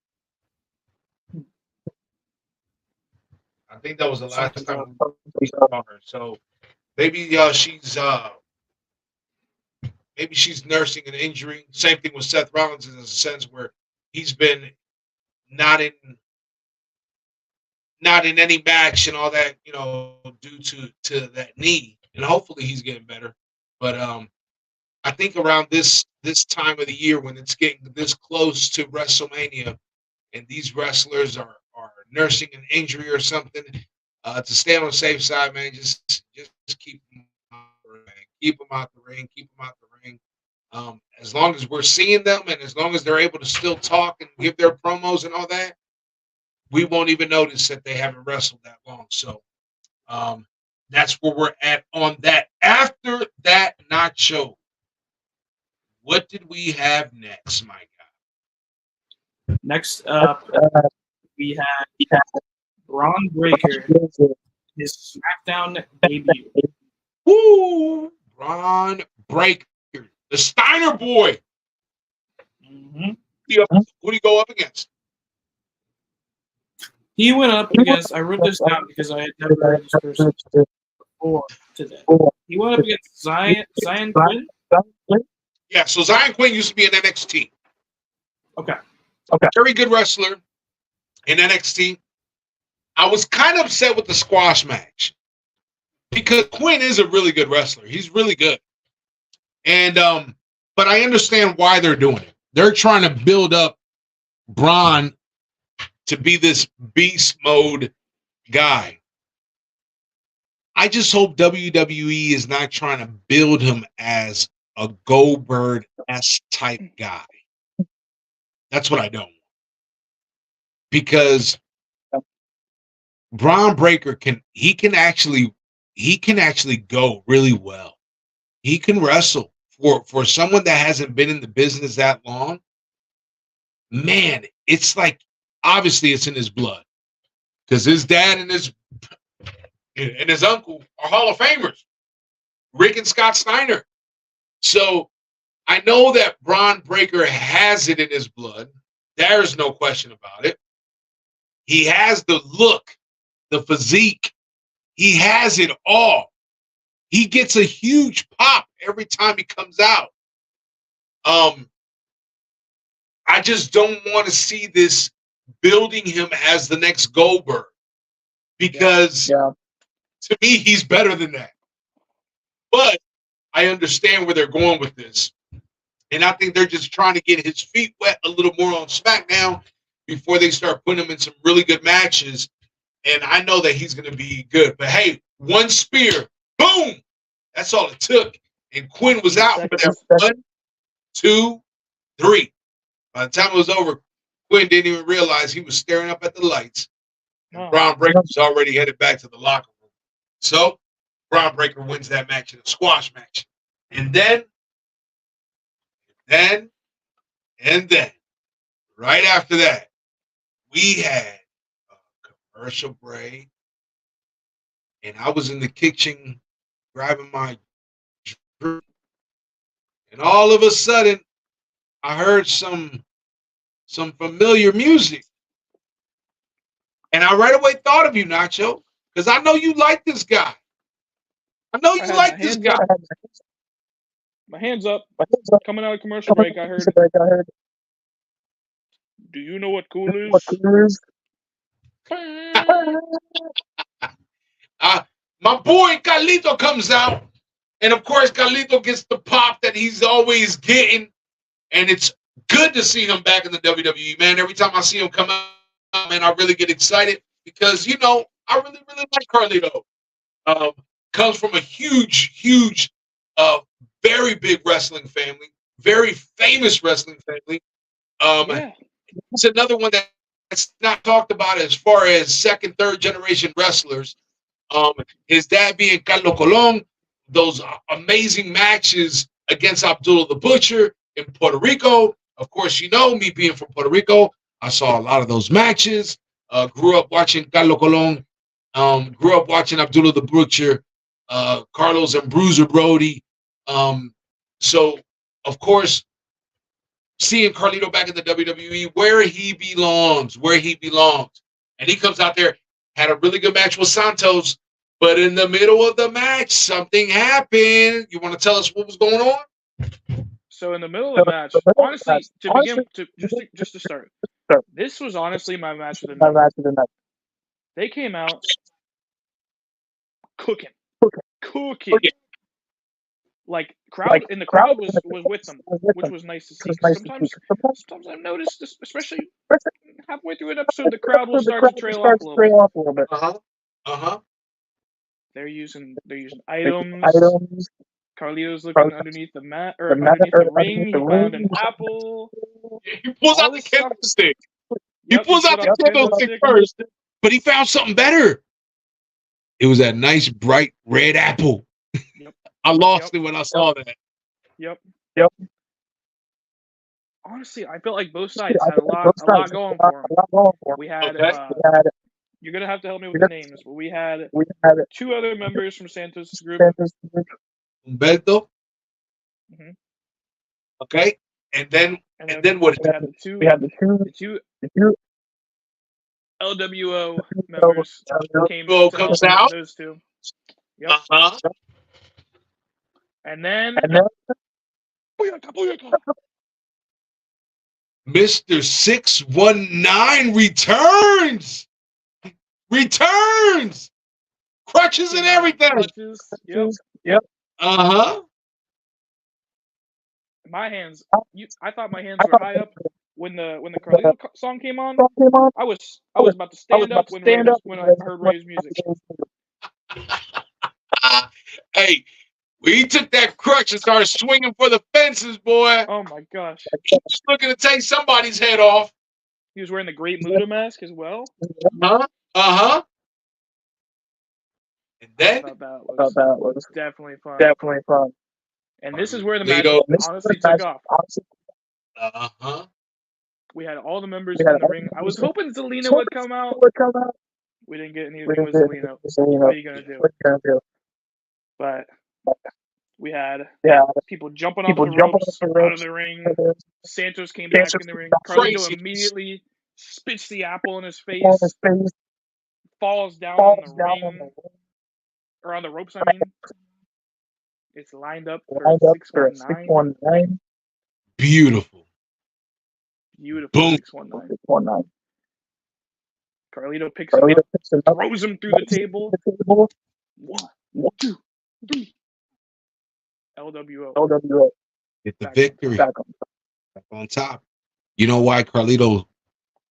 A: I think that was the last time we saw her. So maybe she's nursing an injury. Same thing with Seth Rollins in a sense where he's been not in any match and all that, you know, due to that knee, and hopefully he's getting better. But I think around this time of the year, when it's getting this close to WrestleMania, and these wrestlers are nursing an injury or something, to stay on the safe side, man, just keep them out the ring. Keep them out the ring. Keep them out the ring. As long as we're seeing them, and as long as they're able to still talk and give their promos and all that, we won't even notice that they haven't wrestled that long. So that's where we're at on that. After that nacho, what did we have next, my guy?
B: Next up, we had Braun Breaker, his SmackDown debut.
A: Woo! Braun Breaker, the Steiner boy.
B: Mm-hmm.
A: Who do you go up against?
B: He went up against, I wrote this down because I had never heard this person before today. He went up against Zion Quinn.
A: Yeah, so Zion Quinn used to be in NXT.
B: Okay.
A: Very good wrestler in NXT. I was kind of upset with the squash match because Quinn is a really good wrestler. He's really good. And but I understand why they're doing it. They're trying to build up Braun to be this beast mode guy. I just hope WWE is not trying to build him as a Goldberg-esque type guy. That's what I don't want. Because Braun Breaker can actually go really well. He can wrestle for someone that hasn't been in the business that long. Man, it's like obviously it's in his blood because his dad and his uncle are Hall of Famers, Rick and Scott Steiner. So I know that Braun Breaker has it in his blood. There's no question about it. He has the look, the physique. He has it all. He gets a huge pop every time he comes out. I just don't want to see this building him as the next Goldberg because to me, he's better than that. But I understand where they're going with this. And I think they're just trying to get his feet wet a little more on SmackDown before they start putting him in some really good matches. And I know that he's going to be good. But hey, one spear, boom! That's all it took. And Quinn was out for that 1, 2, 3. By the time it was over, Quinn didn't even realize he was staring up at the lights. And Braun Breaker was already headed back to the locker room. So Braun Breaker wins that match in a squash match. And then, right after that, we had a commercial break. And I was in the kitchen grabbing my drink. And all of a sudden, I heard some familiar music. And I right away thought of you, Nacho, because I know you like this guy. I know you like this guy.
C: My hands up. Coming out of commercial break, I heard. Do you know what cool is?
A: My boy Carlito comes out. And of course, Carlito gets the pop that he's always getting. And it's good to see him back in the WWE, man. Every time I see him come out, man, I really get excited because, you know, I really, really like Carlito. Comes from a huge, very big wrestling family, very famous wrestling family. It's another one that's not talked about as far as second, third generation wrestlers. His dad being Carlos Colon, those amazing matches against Abdullah the Butcher in Puerto Rico. Of course, you know, me being from Puerto Rico, I saw a lot of those matches. Grew up watching Carlos Colon. Grew up watching Abdullah the Butcher, Carlos and Bruiser Brody. So, of course, seeing Carlito back in the WWE, where he belongs. And he comes out there, had a really good match with Santos, but in the middle of the match, something happened. You want to tell us what was going on?
C: So in the middle of the match, honestly, just to start, this was honestly my match of the night. They came out cooking. Like the crowd was with them, which was nice to see. Sometimes I've noticed, especially halfway through an episode, the crowd will start to trail off a little bit. They're using items. Carlito's looking underneath the mat or underneath the ring. He found an apple.
A: He pulls out the candlestick. He pulls out the candlestick first, but he found something better. It was that nice bright red apple.
C: Yep.
A: I lost it when I saw that.
C: Yep. Honestly, I felt like both sides had a lot going for them. We had you're gonna have to help me with the names, but we had 2 other members from Santos' group.
A: Humberto.
C: Mm-hmm.
A: Okay, and then what?
C: We had the two LWO members
A: comes out.
C: Those 2. Yep. And then
A: Mr. 619 returns. Crutches and everything.
C: Yep. My hands. I thought my hands were high up when the Carlito song came on. I was about to stand up when I heard Ray's music.
A: Hey, When he took that crutch and started swinging for the fences, boy,
C: Oh my gosh.
A: he was looking to take somebody's head off.
C: He was wearing the Great Muta mask as well.
A: Uh-huh. And
C: I
A: then
C: thought that was definitely fun.
D: Definitely fun.
C: And this is where the match
A: Carlito.
C: honestly took off.
A: Uh-huh.
C: We had all the members in the ring. I was hoping Zelina would come out. We didn't get anything with Zelina. What are you gonna do? But we had people jumping off the ropes out of the ring. Santos came back in the ring. Carlito
A: Crazy.
C: immediately spits the apple in his face, falls down on the ring, or on the ropes, I mean. It's lined up for a 619.
A: Beautiful.
C: Beautiful
A: Boom.
C: 619. Carlito picks him up, throws him through the table. 1, 2, 3. LWO.
A: Get the victory. Back on top. You know why Carlito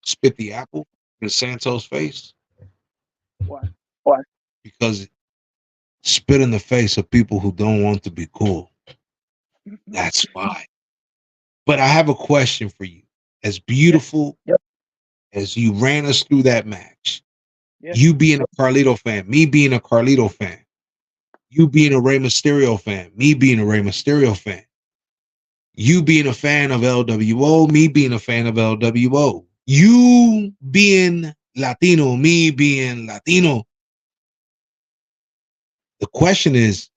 A: spit the apple in Santos' face?
C: Why?
A: Because spit in the face of people who don't want to be cool. That's why. But I have a question for you. As beautiful as you ran us through that match, you being a Carlito fan, me being a Carlito fan, you being a Rey Mysterio fan, me being a Rey Mysterio fan, you being a fan of LWO, me being a fan of LWO, you being Latino, me being Latino. The question is,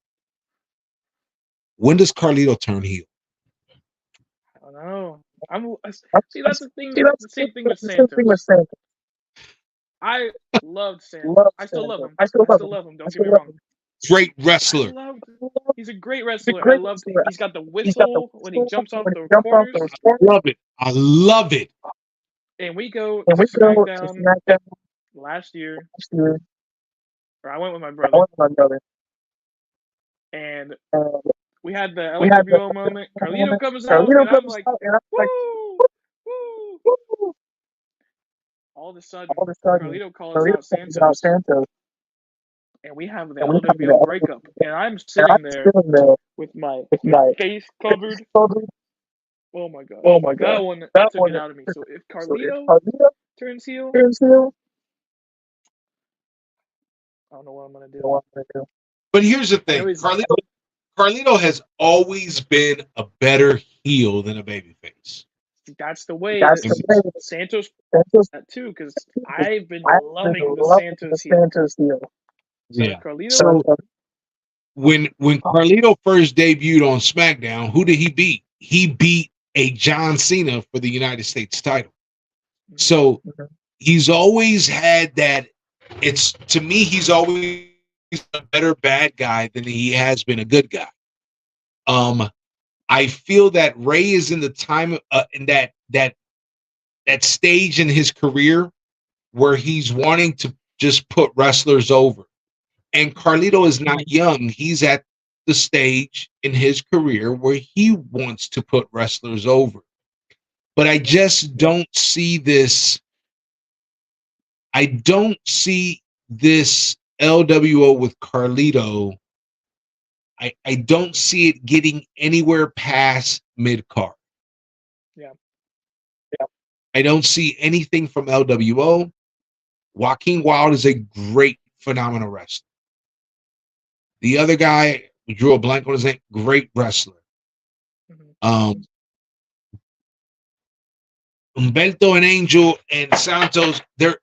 A: when does Carlito turn heel?
C: I don't know. See, that's the thing. The same thing with Santos. I loved Santos. I still love him. Don't get me wrong.
A: Great wrestler.
C: He's a great wrestler. I loved him. He's got the whistle when he jumps off the corners.
A: I love it.
C: And we go to Smackdown last year. Or I went with my brother. And we had the LWO moment. Carlito comes out, and I'm like, woo! Woo! All of a sudden, Carlito calls out Santos. And we have the LWO breakup. And I'm sitting there with my face covered. Oh my god. That one took it out of me. So if Carlito turns heel, I don't know what I'm going to do.
A: But here's the thing. Carlito has always been a better heel than a babyface.
C: That's the way. Santos that too, because I've been loving the Santos heel.
A: Yeah.
C: Carlito.
A: So when Carlito first debuted on SmackDown, who did he beat? He beat a John Cena for the United States title. So he's always had that. It's, to me, he's always a better bad guy than he has been a good guy. I feel that Ray is in the time in that stage in his career where he's wanting to just put wrestlers over. And Carlito is not young. He's at the stage in his career where he wants to put wrestlers over. But I just don't see this. I don't see this LWO with Carlito. I don't see it getting anywhere past mid-card.
C: Yeah.
A: I don't see anything from LWO. Joaquin Wilde is a great, phenomenal wrestler. The other guy, we drew a blank on his name, great wrestler. Humberto and Angel and Santos, they're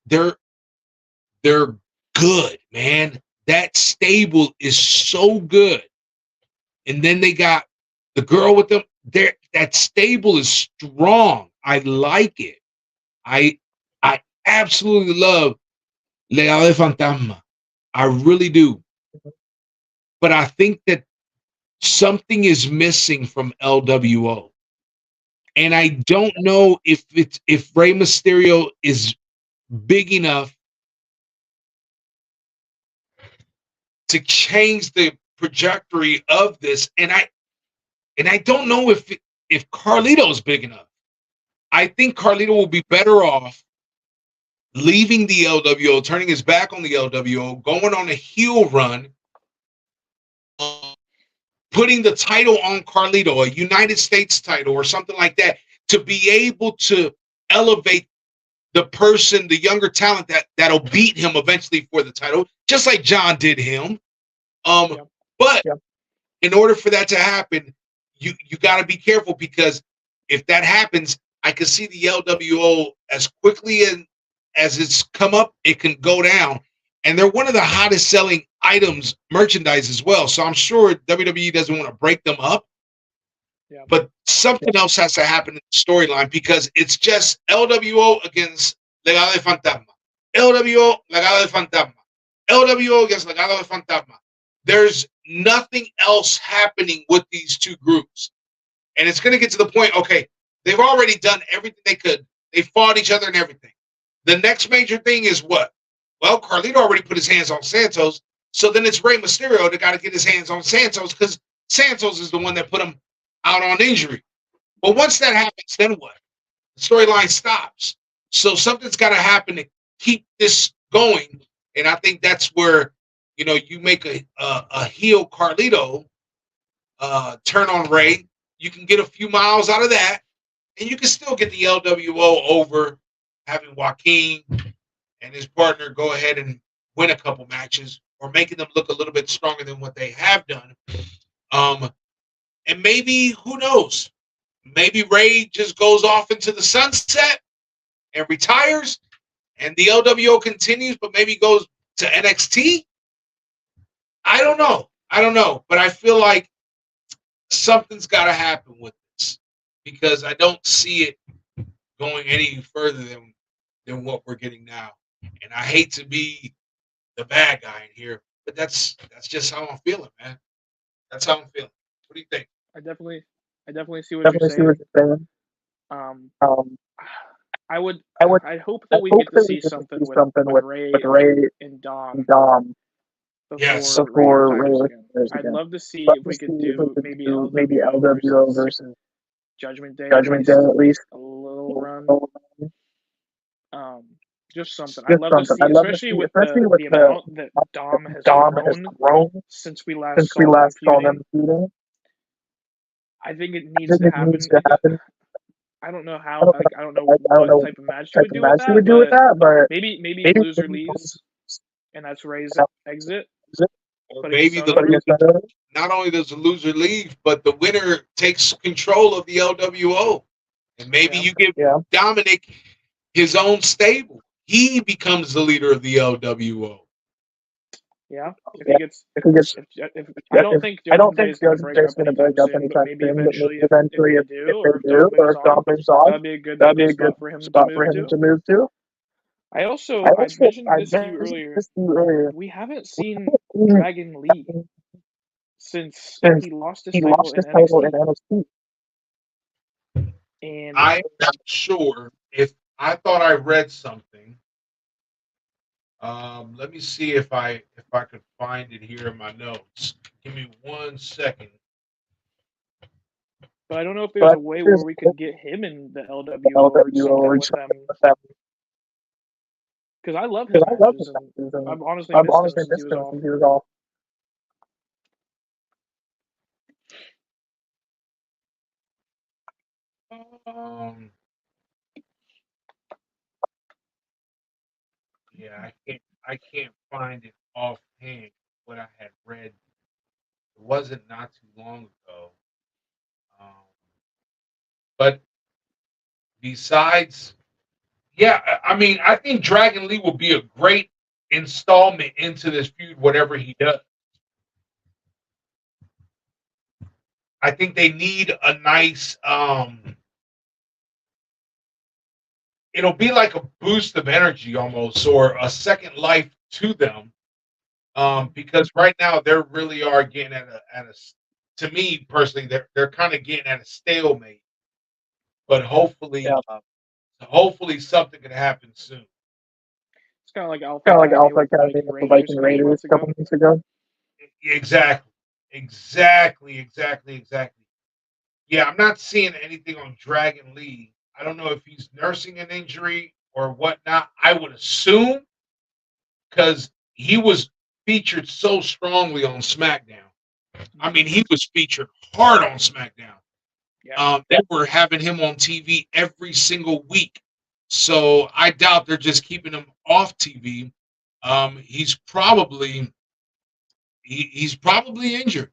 A: good, man. That stable is so good. And then they got the girl with them. That stable is strong. I like it. I absolutely love Legado de Fantasma. I really do. But I think that something is missing from LWO. And I don't know if Rey Mysterio is big enough to change the trajectory of this. And I don't know if Carlito is big enough. I think Carlito will be better off leaving the LWO, turning his back on the LWO, going on a heel run, putting the title on Carlito, a United States title or something like that, to be able to elevate the person, the younger talent that'll beat him eventually for the title, just like John did him. But in order for that to happen, you got to be careful, because if that happens, I can see the LWO as quickly as it's come up, it can go down. And they're one of the hottest selling items, merchandise as well. So I'm sure WWE doesn't want to break them up.
C: Yeah.
A: But something else has to happen in the storyline, because it's just LWO against Legado de Fantasma. LWO, Legado de Fantasma. LWO against Legado de Fantasma. There's nothing else happening with these two groups. And it's going to get to the point, okay, they've already done everything they could. They fought each other and everything. The next major thing is what? Well, Carlito already put his hands on Santos. So then it's Rey Mysterio that got to get his hands on Santos, because Santos is the one that put him out on injury. But once that happens, then what? The storyline stops. So something's got to happen to keep this going. And I think that's where, you make a heel Carlito turn on Rey. You can get a few miles out of that, and you can still get the LWO over, having Joaquin and his partner go ahead and win a couple matches, or making them look a little bit stronger than what they have done. And maybe, who knows? Maybe Rey just goes off into the sunset and retires, and the LWO continues, but maybe goes to NXT. I don't know. But I feel like something's got to happen with this, because I don't see it going any further than what we're getting now. And I hate to be the bad guy in here, but that's just how I'm feeling, man. That's how I'm feeling. What do you think?
C: I definitely see what you're saying. I hope that we get to see something with Rey and Dom before Rey retires again. I'd love to see if we could do maybe LWO versus Judgment Day at least a little run. Just something. I'd love to see, especially with the amount that Dom has grown since we last saw them feuding. I think it needs to happen. I don't know how. I don't know what type of match you would do with that, but maybe loser leaves, and that's Rey's exit.
A: Or maybe not only does the loser leave, but the winner takes control of the LWO, and maybe you give Dominic his own stable. He becomes the leader of the LWO.
C: Yeah, if he gets, I don't think Judgment Day is going to break up anytime soon, but maybe eventually if they do, or if Dom moves on, that'd be a good spot for him to move to. I mentioned this to you earlier. We haven't seen Dragon Lee since he lost his title in NXT. And
A: I'm not sure if I thought I read something. Let me see if I could find it here in my notes. Give me 1 second.
C: But I don't know if there's a way where we could get him in the LWO or something with them. Because I love his matches, and I've honestly missed him since he was off.
A: Yeah, I can't find it offhand what I had read. It wasn't not too long ago. But besides, I mean, I think Dragon Lee will be a great installment into this feud, whatever he does. I think they need a nice it'll be like a boost of energy almost, or a second life to them. Because right now they really are getting at a to me personally, they're kind of getting at a stalemate. But hopefully something can happen soon.
C: It's kind of like Alpha Academy with the Viking Raiders a couple months ago.
A: Exactly. Yeah, I'm not seeing anything on Dragon Lee. I don't know if he's nursing an injury or whatnot. I would assume, because he was featured so strongly on Smackdown. I mean, he was featured hard on SmackDown.
C: Yeah.
A: They were having him on TV every single week. So I doubt they're just keeping him off TV. He's probably injured.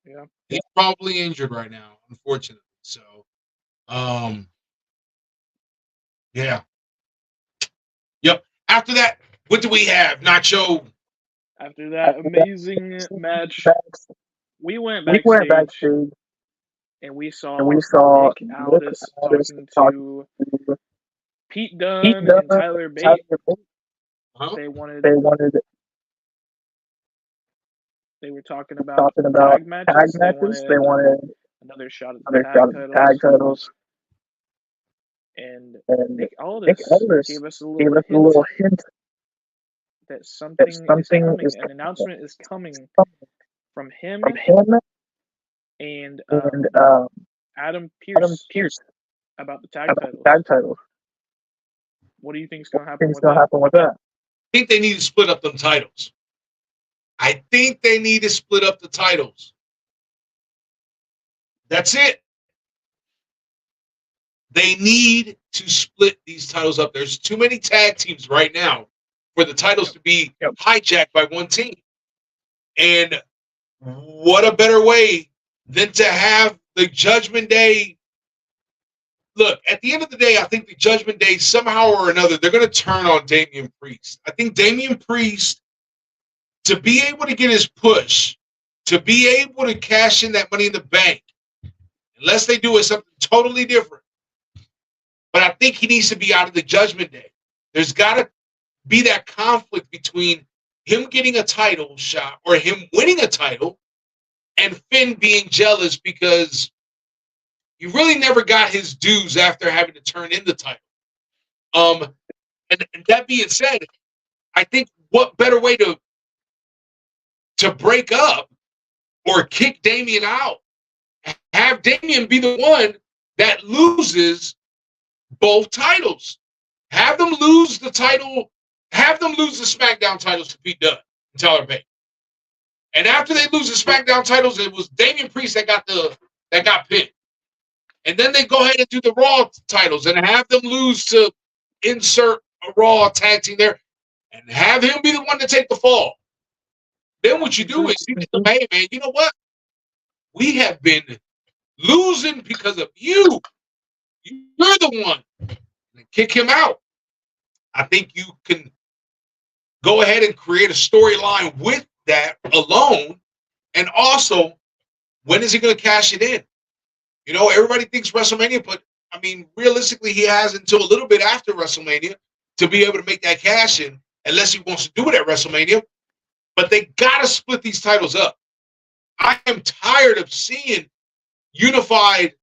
C: Yeah.
A: He's probably injured right now, unfortunately. So, yeah. Yep. After that, what do we have? Nacho.
C: After that amazing match, we went backstage and we saw Nick Aldis talking to Pete Dunne and Tyler Bate.
A: Huh?
C: They were talking about tag matches. They wanted another shot at the tag titles. And Nick Aldis gave us a little hint that something is coming. An announcement is coming from him and Adam Pearce about the tag titles. What do you think is going to happen with that?
A: I think they need to split up them titles. I think they need to split up the titles. That's it. They need to split these titles up. There's too many tag teams right now for the titles to be hijacked by one team. And what a better way than to have the Judgment Day. Look, at the end of the day, I think the Judgment Day, somehow or another, they're going to turn on Damian Priest. I think Damian Priest, to be able to get his push, to be able to cash in that Money in the Bank, unless they do it something totally different. But I think he needs to be out of the Judgment Day. There's got to be that conflict between him getting a title shot or him winning a title and Finn being jealous because he really never got his dues after having to turn in the title. And that being said, I think what better way to break up or kick Damian out, have Damian be the one that loses both titles. Have them lose the title, have them lose the SmackDown titles to Pete Dunne and Tyler Bate. And after they lose the SmackDown titles, it was Damian Priest that got pinned. And then they go ahead and do the Raw titles and have them lose to insert a Raw tag team there and have him be the one to take the fall. Then what you do is you tell them, hey, man, you know what? We have been losing because of you. You're the one. And kick him out. I think you can go ahead and create a storyline with that alone. And also, when is he going to cash it in? You know, everybody thinks WrestleMania, but I mean, realistically, he has until a little bit after WrestleMania to be able to make that cash in, unless he wants to do it at WrestleMania. But they got to split these titles up. I am tired of seeing unified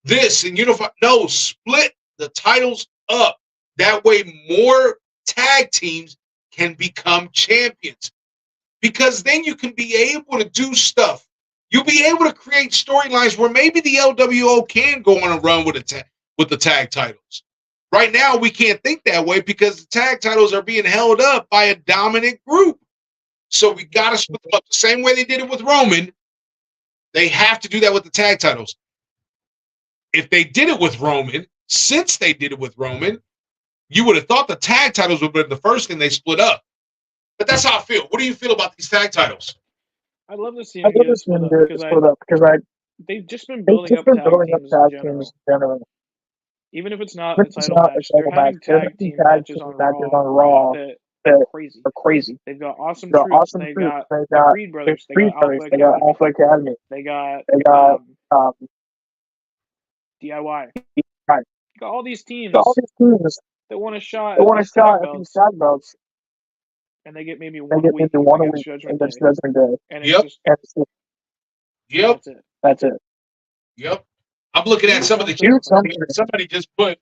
A: this and unified. No, split the titles up. That way, more tag teams can become champions. Because then you can be able to do stuff. You'll be able to create storylines where maybe the LWO can go on a run with the tag titles. Right now, we can't think that way because the tag titles are being held up by a dominant group. So we got to split them up the same way they did it with Roman. They have to do that with the tag titles. If they did it with Roman, since they did it with Roman, you would have thought the tag titles would have been the first thing they split up. But that's how I feel. What do you feel about these tag titles?
C: I'd love to see them get split up because they've just been building up tag teams in general. Even if it's not a title match, they're having tag team matches on Raw that are crazy. They've got Awesome Truth. They got the Creed Brothers. They got Alpha Academy. They got DIY. You got all these teams that want a shot at these tag belts. And they get maybe one week against Judgment Day. And it's just, That's it.
A: Yep. I'm looking at some of the somebody just put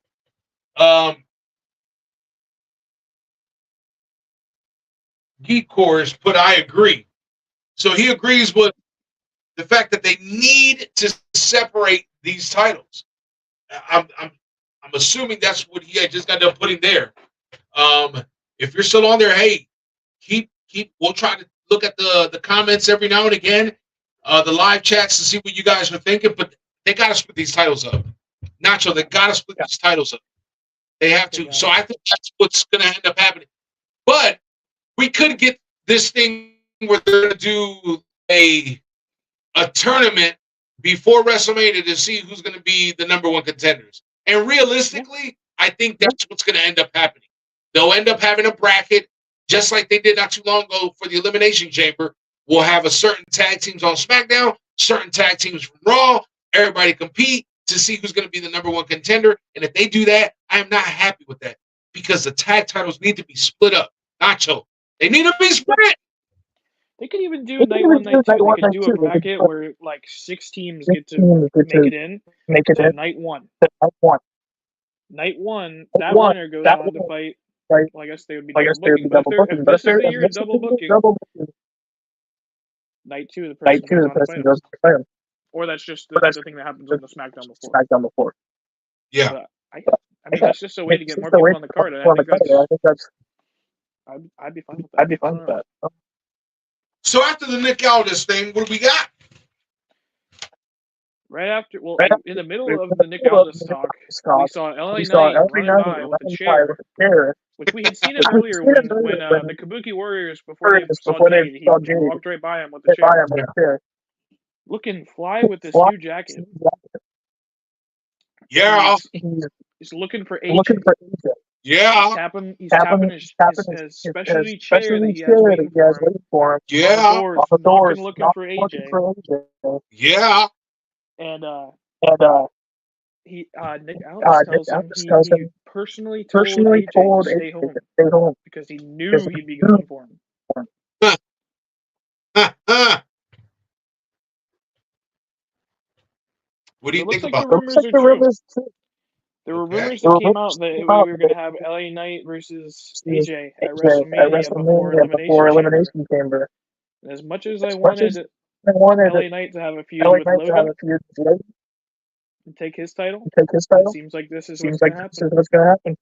A: Geek Course put I agree. So he agrees with the fact that they need to separate these titles. I'm assuming that's what he had just got done putting there. If you're still on there, hey, keep we'll try to look at the comments every now and again, the live chats to see what you guys are thinking. But they got to split these titles up. Nacho, they got to split these titles up. They have to. So I think that's what's going to end up happening. But we could get this thing where they're going to do a tournament before WrestleMania to see who's going to be the number one contenders. And realistically, I think that's what's going to end up happening. They'll end up having a bracket, just like they did not too long ago for the Elimination Chamber. We'll have a certain tag teams on SmackDown, certain tag teams from Raw. Everybody compete to see who's going to be the number one contender. And if they do that, I am not happy with that because the tag titles need to be split up. Nacho, they need to be split.
C: They could even do night 1, night 2. They could do a bracket where like 6 teams get to make it in. Night 1. Night 1, that winner goes on to fight. Well, I guess they would be double booking. If this is the year double booking, night 2, the person goes on to fight him. Or that's just the thing that happens on the SmackDown before.
A: Yeah.
C: But I mean, that's just a way to get more people on the card. And I think that's. I'd be fine with that.
A: So after the Nick Aldis thing, what do we got?
C: In the middle of the Nick Aldis talk, we saw LA Knight run by with a chair, which we had seen it earlier when the Kabuki Warriors, before they saw Jade, he walked right by him with the chair. Looking fly with this new jacket.
A: Yeah.
C: He's looking for AJ.
A: Yeah.
C: He's tapping his specialty chair that he has waiting for him.
A: Yeah.
C: On the doors, looking for AJ.
A: Yeah.
C: And Nick Aldis tells him he personally told AJ to stay home because he knew he'd be going for him.
A: What do you think about
C: the rumors? There were rumors that came out that we were going to have LA Knight versus AJ at WrestleMania before Elimination Chamber. And as much as I wanted LA Knight to have a feud with Logan and take his title, it seems like this is what's going to happen.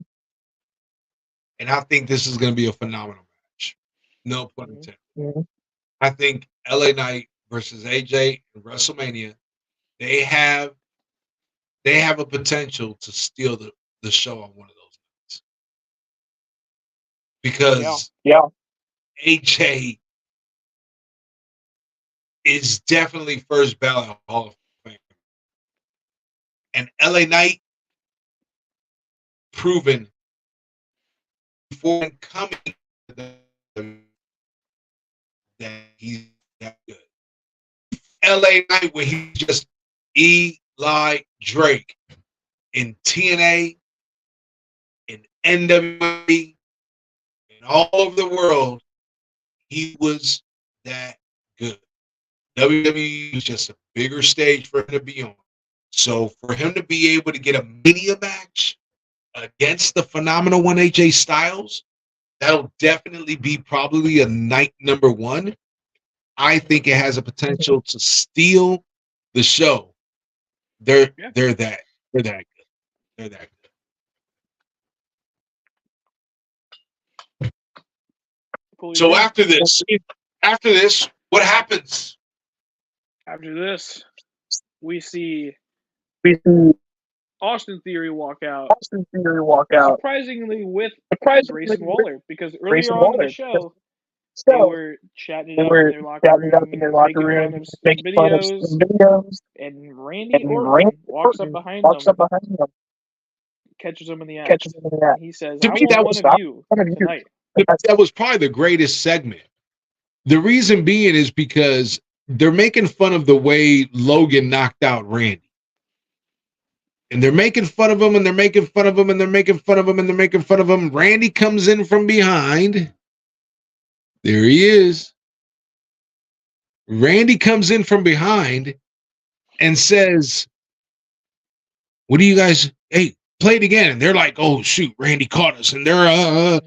A: And I think this is going to be a phenomenal match. No pun intended. Mm-hmm. I think LA Knight versus AJ in WrestleMania, they have a potential to steal the show on one of those nights. Because AJ is definitely first ballot Hall of Fame. And LA Knight proven before coming that he's that good. LA Knight, where he's just Eli Drake in TNA, in NWA, and all over the world, he was that good. WWE was just a bigger stage for him to be on. So for him to be able to get a Mania match against the phenomenal one AJ Styles, that'll definitely be probably a night number 1. I think it has a potential to steal the show. They're that good. They're that good. So after this, what happens?
C: After this, we see Austin Theory walk out. Surprisingly with Grayson Waller, because earlier on in the show, they were chatting it up in their locker room, making fun of videos, and Randy Orton walks up behind them, catches him in the act. He says, "I want one of you tonight."
A: That was probably the greatest segment. The reason being is because they're making fun of the way Logan knocked out Randy. And they're making fun of him, and they're making fun of him, and they're making fun of him, and they're making fun of him. Randy comes in from behind. There he is. Randy comes in from behind and says, "What do you guys, hey, play it again." And they're like, "Oh, shoot, Randy caught us." And they're,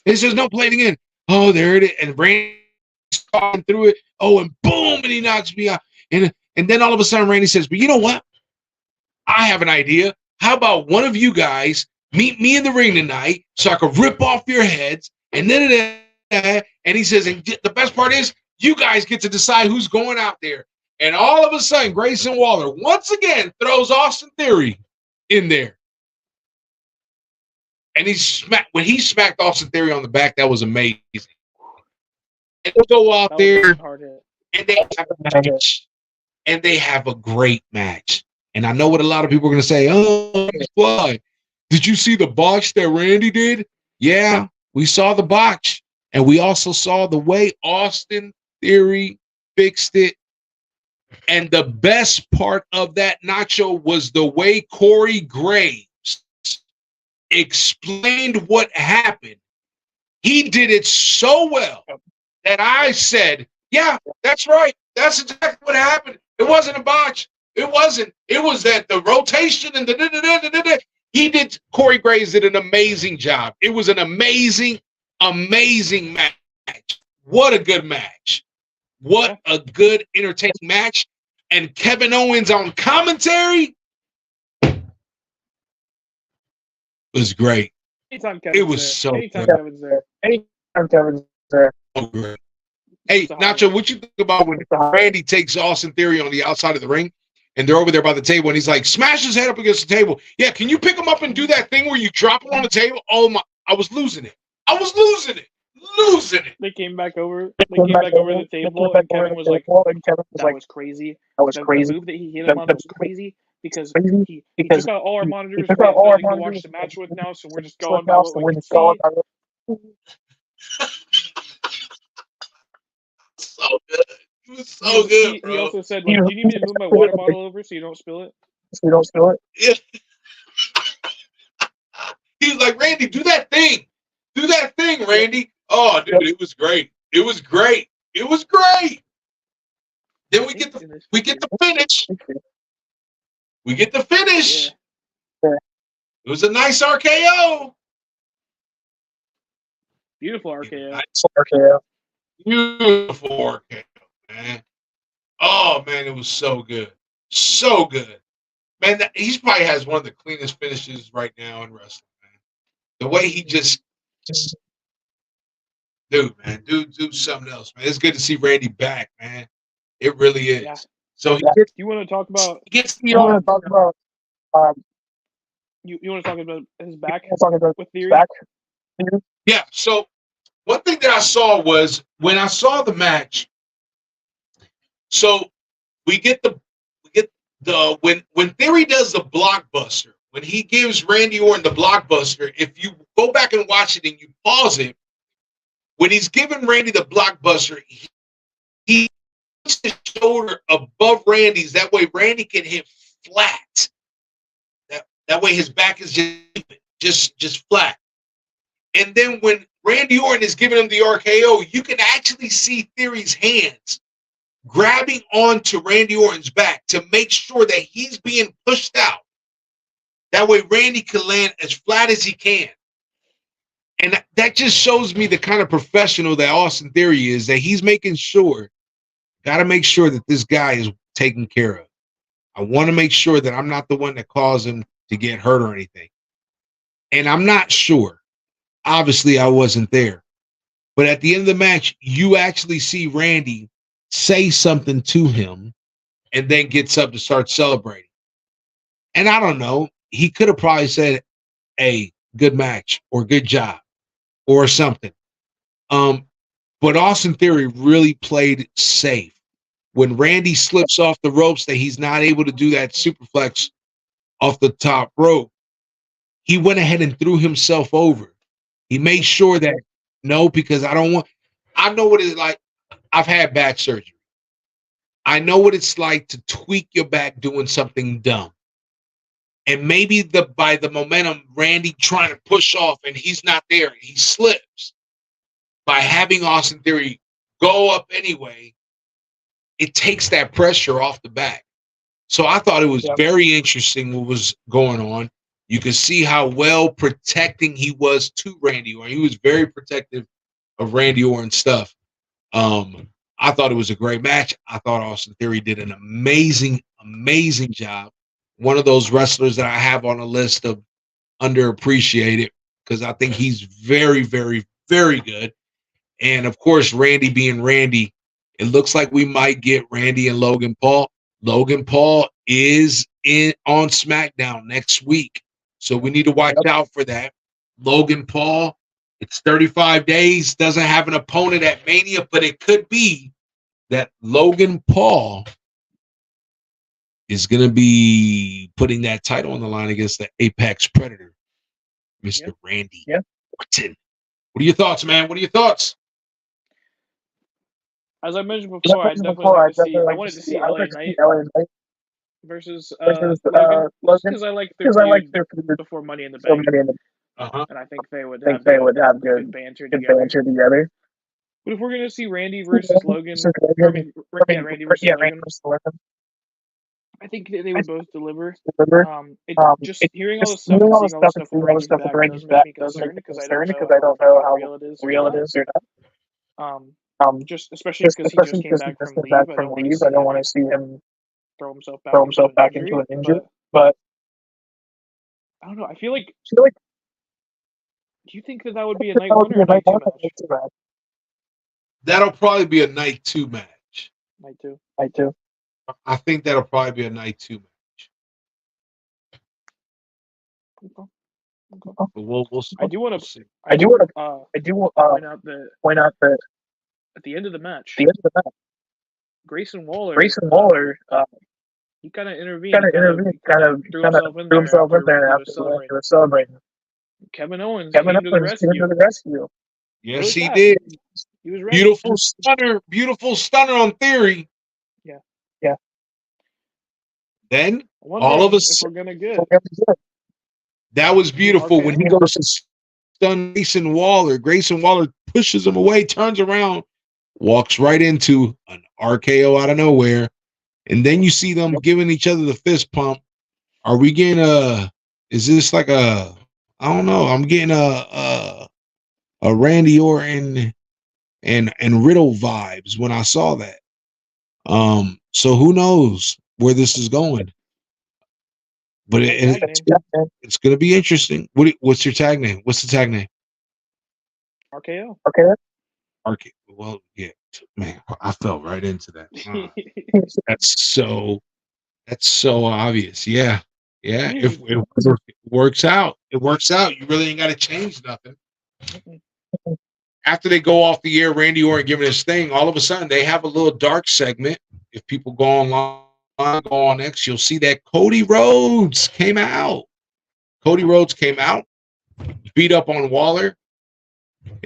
A: he says, "No, play it again." Oh, there it is. And Randy's talking through it. Oh, and boom, and he knocks me out. And then all of a sudden, Randy says, "But you know what? I have an idea. How about one of you guys meet me in the ring tonight so I can rip off your heads, and then And he says, and the best part is, you guys get to decide who's going out there. And all of a sudden, Grayson Waller once again throws Austin Theory in there. And when he smacked Austin Theory on the back, that was amazing. And they go out there and they have a match. And they have a great match. And I know what a lot of people are going to say. Oh, why? Did you see the botch that Randy did? Yeah, we saw the botch. And we also saw the way Austin Theory fixed it. And the best part of that, Nacho, was the way Corey Graves explained what happened. He did it so well that I said, yeah, that's right. That's exactly what happened. It wasn't a botch. It wasn't. It was that the rotation and the Corey Graves did an amazing job. It was an amazing, amazing match. What a good match. What a good, entertaining match. And Kevin Owens on commentary was great. It was so good.
C: Anytime Kevin's there.
A: So great. Hey, Nacho, what you think about when Randy takes Austin Theory on the outside of the ring and they're over there by the table and he's like, smash his head up against the table. Yeah, can you pick him up and do that thing where you drop him on the table? Oh, my. I was losing it. They
C: came back over the table and Kevin was like, that was crazy. The move that he hit him on was crazy because he took out all our monitors to watch the match with now, so we're just going by what we can see.
A: So good. It was so good, bro.
C: He also said, like, do you need me to move my water bottle over so you don't spill it?
A: Yeah. He was like, Randy, do that thing. Do that thing, Randy. Oh, dude, it was great. It was great. Then we get the finish.
C: Yeah.
A: It was a nice RKO.
C: Beautiful RKO.
A: Beautiful RKO, man. Oh, man, it was so good. So good. Man, he probably has one of the cleanest finishes right now in wrestling, man. The way he just dude, something else, man. It's good to see Randy back, man. It really is.
C: Yeah.
A: So
C: you want to talk about
B: You want
C: to talk about his back with Theory?
A: Yeah, so one thing that I saw was when I saw the match, so we get the when Theory does the blockbuster, when he gives Randy Orton the blockbuster, if you go back and watch it and you pause it, when he's giving Randy the blockbuster, he puts his shoulder above Randy's. That way Randy can hit flat. That way his back is just flat. And then when Randy Orton is giving him the RKO, you can actually see Theory's hands grabbing onto Randy Orton's back to make sure that he's being pushed out. That way Randy can land as flat as he can. And that just shows me the kind of professional that Austin Theory is, that he's making sure, got to make sure that this guy is taken care of. I want to make sure that I'm not the one that caused him to get hurt or anything. And I'm not sure. Obviously, I wasn't there. But at the end of the match, you actually see Randy say something to him and then gets up to start celebrating. And I don't know. He could have probably said, hey, good match or good job or something. But Austin Theory really played safe. When Randy slips off the ropes that he's not able to do that superflex off the top rope, he went ahead and threw himself over. He made sure that, no, because I know what it's like. I've had back surgery. I know what it's like to tweak your back doing something dumb. And maybe by the momentum, Randy trying to push off and he's not there and he slips. By having Austin Theory go up anyway, it takes that pressure off the back. So I thought it was very interesting what was going on. You could see how well protecting he was to Randy Orton. He was very protective of Randy Orton's stuff. I thought it was a great match. I thought Austin Theory did an amazing, amazing job. One of those wrestlers that I have on a list of underappreciated, because I think he's very, very, very good. And of course, Randy being Randy, it looks like we might get Randy and Logan Paul. Logan Paul is on SmackDown next week, so we need to watch out for that. Logan Paul, it's 35 days, doesn't have an opponent at Mania, but it could be that Logan Paul is going to be putting that title on the line against the Apex Predator, Mr. Randy Orton. What are your thoughts, man? What are your thoughts?
C: As I mentioned before, I wanted to see LA Knight versus Logan, just because I like their feud before Money in the Bank, and I think they would have good banter together. But if we're gonna see Randy versus Logan, Randy versus Logan, I think they would both deliver. Just hearing all this stuff and seeing all this stuff with Randy's back does make me concerned because I don't know how real it is or not. Just especially because he just came back from leave. I don't want to see him throw himself back into an injury. But I don't know. I feel like. Do you think that would be a night one or a night two match?
A: That'll probably be a night 2 match.
C: Night two.
A: I think that'll probably be a night 2 match.
C: Okay.
A: But we'll see.
C: I do want
A: to
C: point out that at the end of the match, Grayson Waller, he kind of intervened, kind of threw himself in there after he was celebrating. Kevin Owens came to the rescue.
A: Yes, he did.
C: He was ready.
A: Beautiful stunner on Theory.
C: Yeah.
A: Then all of a sudden, that was beautiful when he goes to stun Grayson Waller. Grayson Waller pushes him away, turns around, walks right into an RKO out of nowhere, and then you see them giving each other the fist pump. Are we getting is this like I don't know. I'm getting a Randy Orton and Riddle vibes when I saw that. So who knows where this is going? But it's going to be interesting. What's your tag name? What's the tag name?
C: RKO.
A: Well, yeah, man, I fell right into that. That's so obvious. Yeah. If it works out, it works out. You really ain't got to change nothing. After they go off the air, Randy Orton giving his thing, all of a sudden they have a little dark segment. If people go online, go on X, you'll see that Cody Rhodes came out. Beat up on Waller,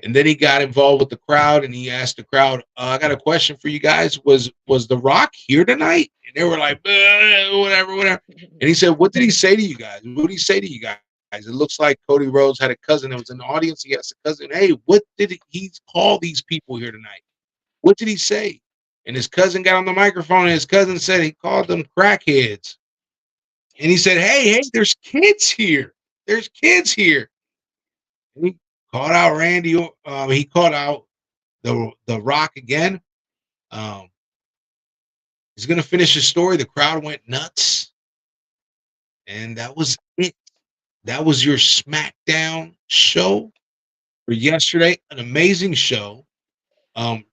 A: and then he got involved with the crowd, and he asked the crowd, I got a question for you guys. Was The Rock here tonight? And they were like, whatever. And he said, what did he say to you guys? What did he say to you guys? It looks like Cody Rhodes had a cousin that was in the audience. He asked a cousin, hey, what did he call these people here tonight? What did he say? And his cousin got on the microphone, and his cousin said he called them crackheads. And he said, hey, there's kids here. And he called out Randy. He called out the Rock again. He's going to finish his story. The crowd went nuts. And that was it. That was your SmackDown show for yesterday. An amazing show.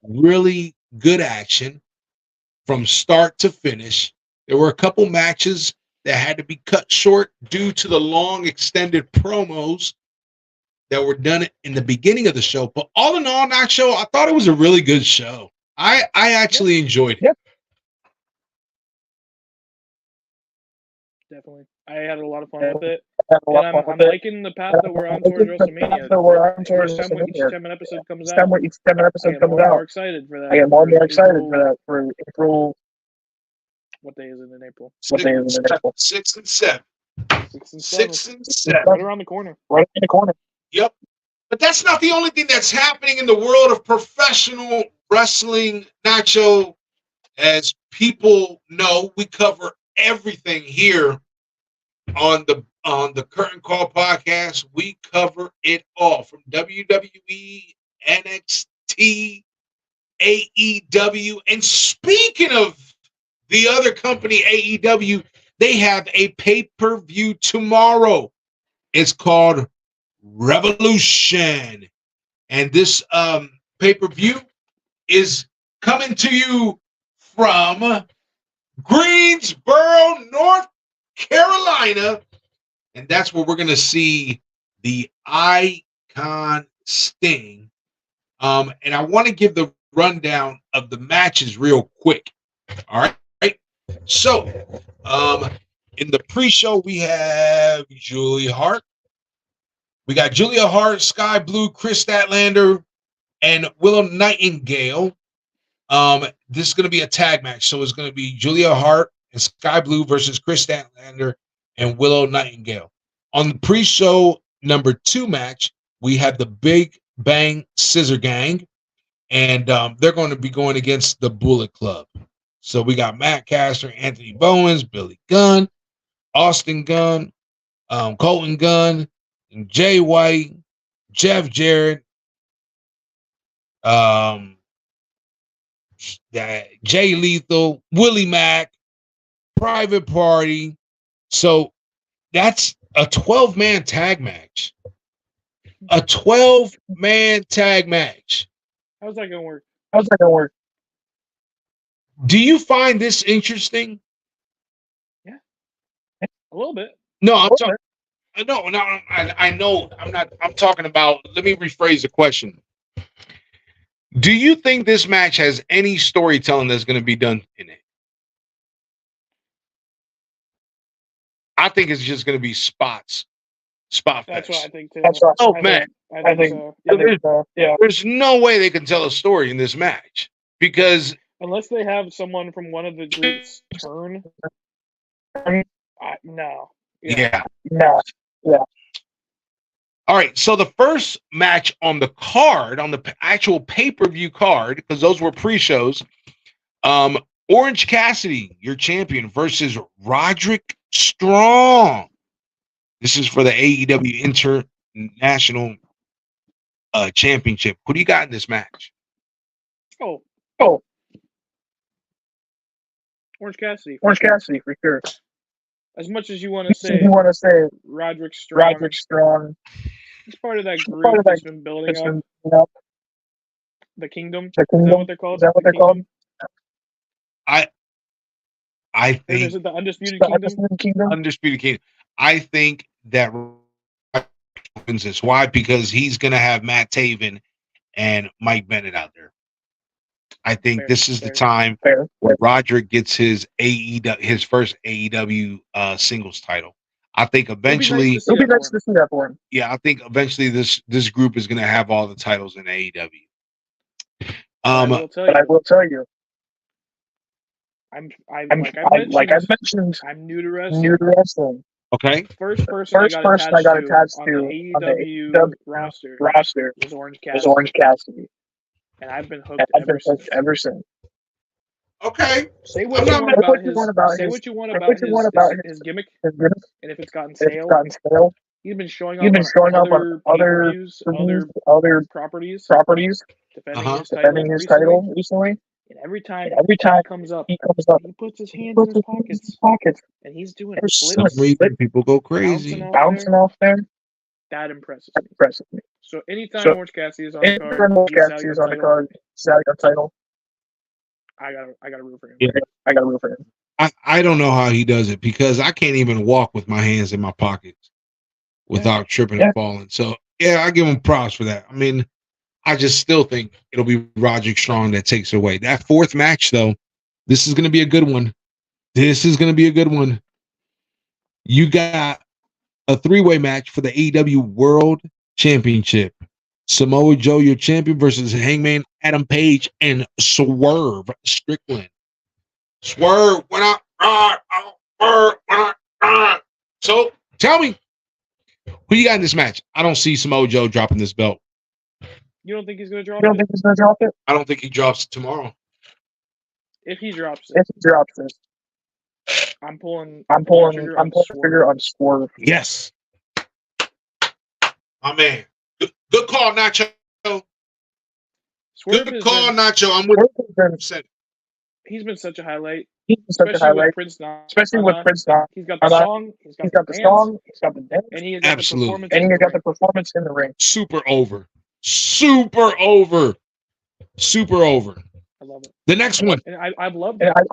A: Really good action from start to finish. There were a couple matches that had to be cut short due to the long extended promos that were done in the beginning of the show. But all in all, that show, I thought it was a really good show. I actually enjoyed it.
C: Definitely. I had a lot of fun with it. And I'm liking the path that we're on towards WrestleMania. Each time an episode comes out, I get more excited for that. I get more excited for that for April. What day is it in April?
A: 6 and 7.
C: 6 and 7. Right around the corner.
A: Yep. But that's not the only thing that's happening in the world of professional wrestling, Nacho. As people know, we cover everything here on the Curtain Call podcast. We cover it all from WWE, NXT, AEW, and speaking of the other company, AEW, they have a pay-per-view tomorrow. It's called Revolution, and this pay-per-view is coming to you from Greensboro, North Carolina. And that's where we're going to see the Icon Sting. And I want to give the rundown of the matches real quick. All right. So, in the pre-show, we have Julia Hart. We got Julia Hart, Sky Blue, Chris Statlander, and Willow Nightingale. This is going to be a tag match. So it's going to be Julia Hart and Sky Blue versus Chris Statlander and Willow Nightingale. On the pre-show number 2 match, we have the Big Bang Scissor Gang, and they're going to be going against the Bullet Club. So we got Matt Caster, Anthony Bowens, Billy Gunn, Austin Gunn, Colton Gunn, and Jay White, Jeff Jarrett, Jay Lethal, Willie Mack, Private Party. So that's a 12-man tag match. A 12-man tag match.
C: How's that going to work?
A: Do you find this interesting?
C: Yeah. A little bit.
A: No, I'm talking. No, I know. I'm not. I'm talking about. Let me rephrase the question. Do you think this match has any storytelling that's going to be done in it? I think it's just going to be spot fest.
C: That's what I think too.
A: Oh man,
C: I think so. Yeah.
A: There's no way they can tell a story in this match because
C: unless they have someone from one of the groups turn. No.
A: Yeah. All right, so the first match on the card, on the actual pay-per-view card, because those were pre-shows, Orange Cassidy, your champion, versus Roderick Strong. This is for the AEW International Championship. Who do you got in this match?
C: Oh. Orange Cassidy for sure. As much as you want to say Roderick Strong. It's part of that group that's been building up. The Kingdom. Is that what they're called?
A: I think.
C: Is it the Undisputed Kingdom?
A: Undisputed Kingdom. I think that wins this. Why? Because he's going to have Matt Taven and Mike Bennett out there. I think this is the time where Roderick gets his first AEW singles title. I think eventually
C: it'll be nice to see that for him.
A: Yeah, I think eventually this group is going to have all the titles in AEW.
C: I will tell you. Like I mentioned, I'm new to wrestling.
A: Okay.
C: First person I got attached to on the AEW roster was Orange Cassidy. And I've been hooked ever since.
A: Okay.
C: Say what you want about his gimmick. And if it's gotten stale, he's been showing up on other properties, defending his title recently. And every time he comes up, he puts his hands in his pockets, and he's doing flips.
A: People go crazy,
C: bouncing off there. That impresses me. So anytime Orange Cassidy is on the card, Saudi title. I gotta root for him.
A: Yeah.
C: I gotta root for him.
A: I don't know how he does it because I can't even walk with my hands in my pockets without tripping and falling. So I give him props for that. I mean, I just still think it'll be Roderick Strong that takes it away. That fourth match, though, this is going to be a good one. You got a 3-way match for the AEW World Championship. Samoa Joe, your champion, versus Hangman Adam Page and Swerve Strickland. Swerve went out. So tell me, who you got in this match? I don't see Samoa Joe dropping this belt.
C: You don't think he's going to drop it?
A: I don't think he drops it tomorrow.
C: If he drops it, I'm pulling trigger on Swerve.
A: Yes. My man. Good call, Nacho. Good call, Nacho. I'm with him.
C: He's been such a highlight.
A: Especially
C: with Prince Nana. He's got the song. He's got the dance. And he has got the performance in the ring.
A: Super over. Super over.
C: I love it.
A: The next one.
C: And I've loved
D: And
C: it.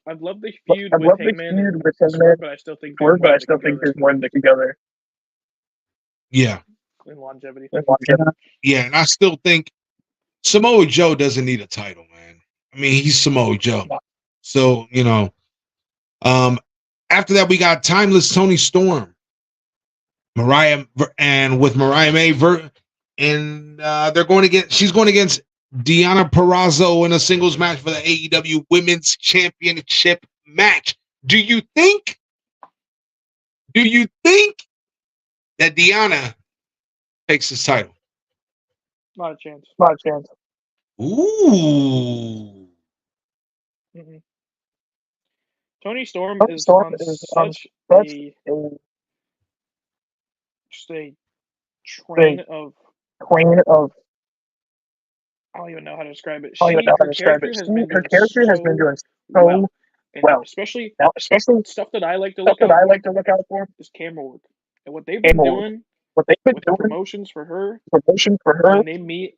C: I've loved the feud
D: I
C: with
D: love the
C: Hangman
D: feud
C: and
D: with Hangman
C: Swerve, but I still think there's
D: but
C: more
D: I
C: that
D: still
C: could go
D: think
C: there
D: there's more that could go there.
A: Yeah.
C: in longevity.
A: Yeah, and I still think Samoa Joe doesn't need a title, man. I mean, he's Samoa Joe. So, after that, we got Timeless Tony Storm. Mariah May, and she's going against Deonna Purrazzo in a singles match for the AEW Women's Championship match. Do you think that Deonna takes this title?
C: Not a chance.
A: Ooh.
C: Mm-hmm. Tony Storm is on such a train of I don't even know how to describe it. Her character has been doing so well. Especially stuff that I like to look out for is camera work. And what they've been doing with the promotions for her when they meet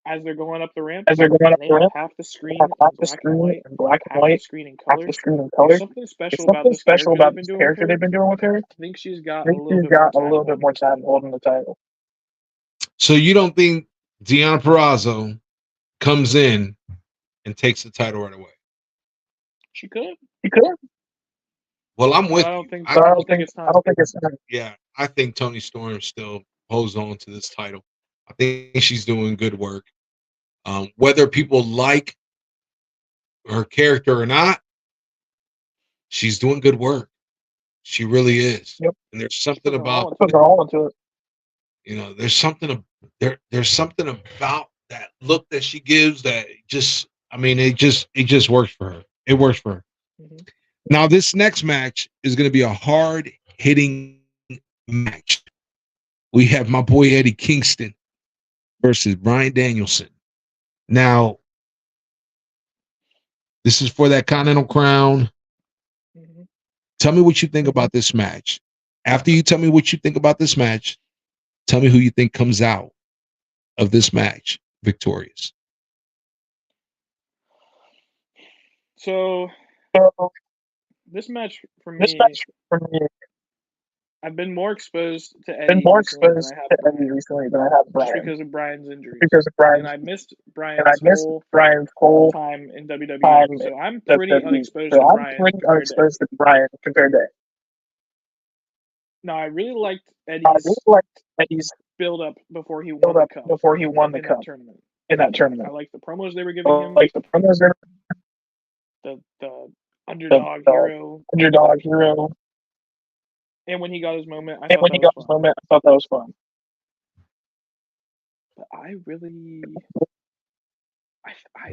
C: as they're going up the ramp, and they have half the screen in black and white, half the screen in color. There's something special about this character they've been doing with her. I think she's got a little bit more time holding the title.
A: So you don't think Deonna Purrazzo comes in and takes the title right away?
C: She could.
A: Well, I'm with
C: I don't
A: you.
C: think so. I don't think it's time.
A: Yeah, I think Toni Storm still holds on to this title. I think she's doing good work. Whether people like her character or not, she's doing good work. She really is.
D: Yep.
A: And there's something about there's something there's something about that look that she gives that just it just works for her. It works for her.
C: Mm-hmm.
A: Now this next match is going to be a hard hitting match. We have my boy Eddie Kingston versus Bryan Danielson. Now, this is for that Continental Crown. Mm-hmm. Tell me what you think about this match. After you tell me what you think about this match, tell me who you think comes out of this match victorious.
C: So this match for me, I've been more exposed to Eddie recently than I have Bryan. Just because of Bryan's injuries. And I missed Bryan's whole time in WWE. So I'm pretty unexposed to Bryan compared to Eddie. No, I really liked Eddie's build up before he won the cup in that tournament. I liked the promos they were giving him. The underdog hero. And when he got his moment, I thought that was fun. But I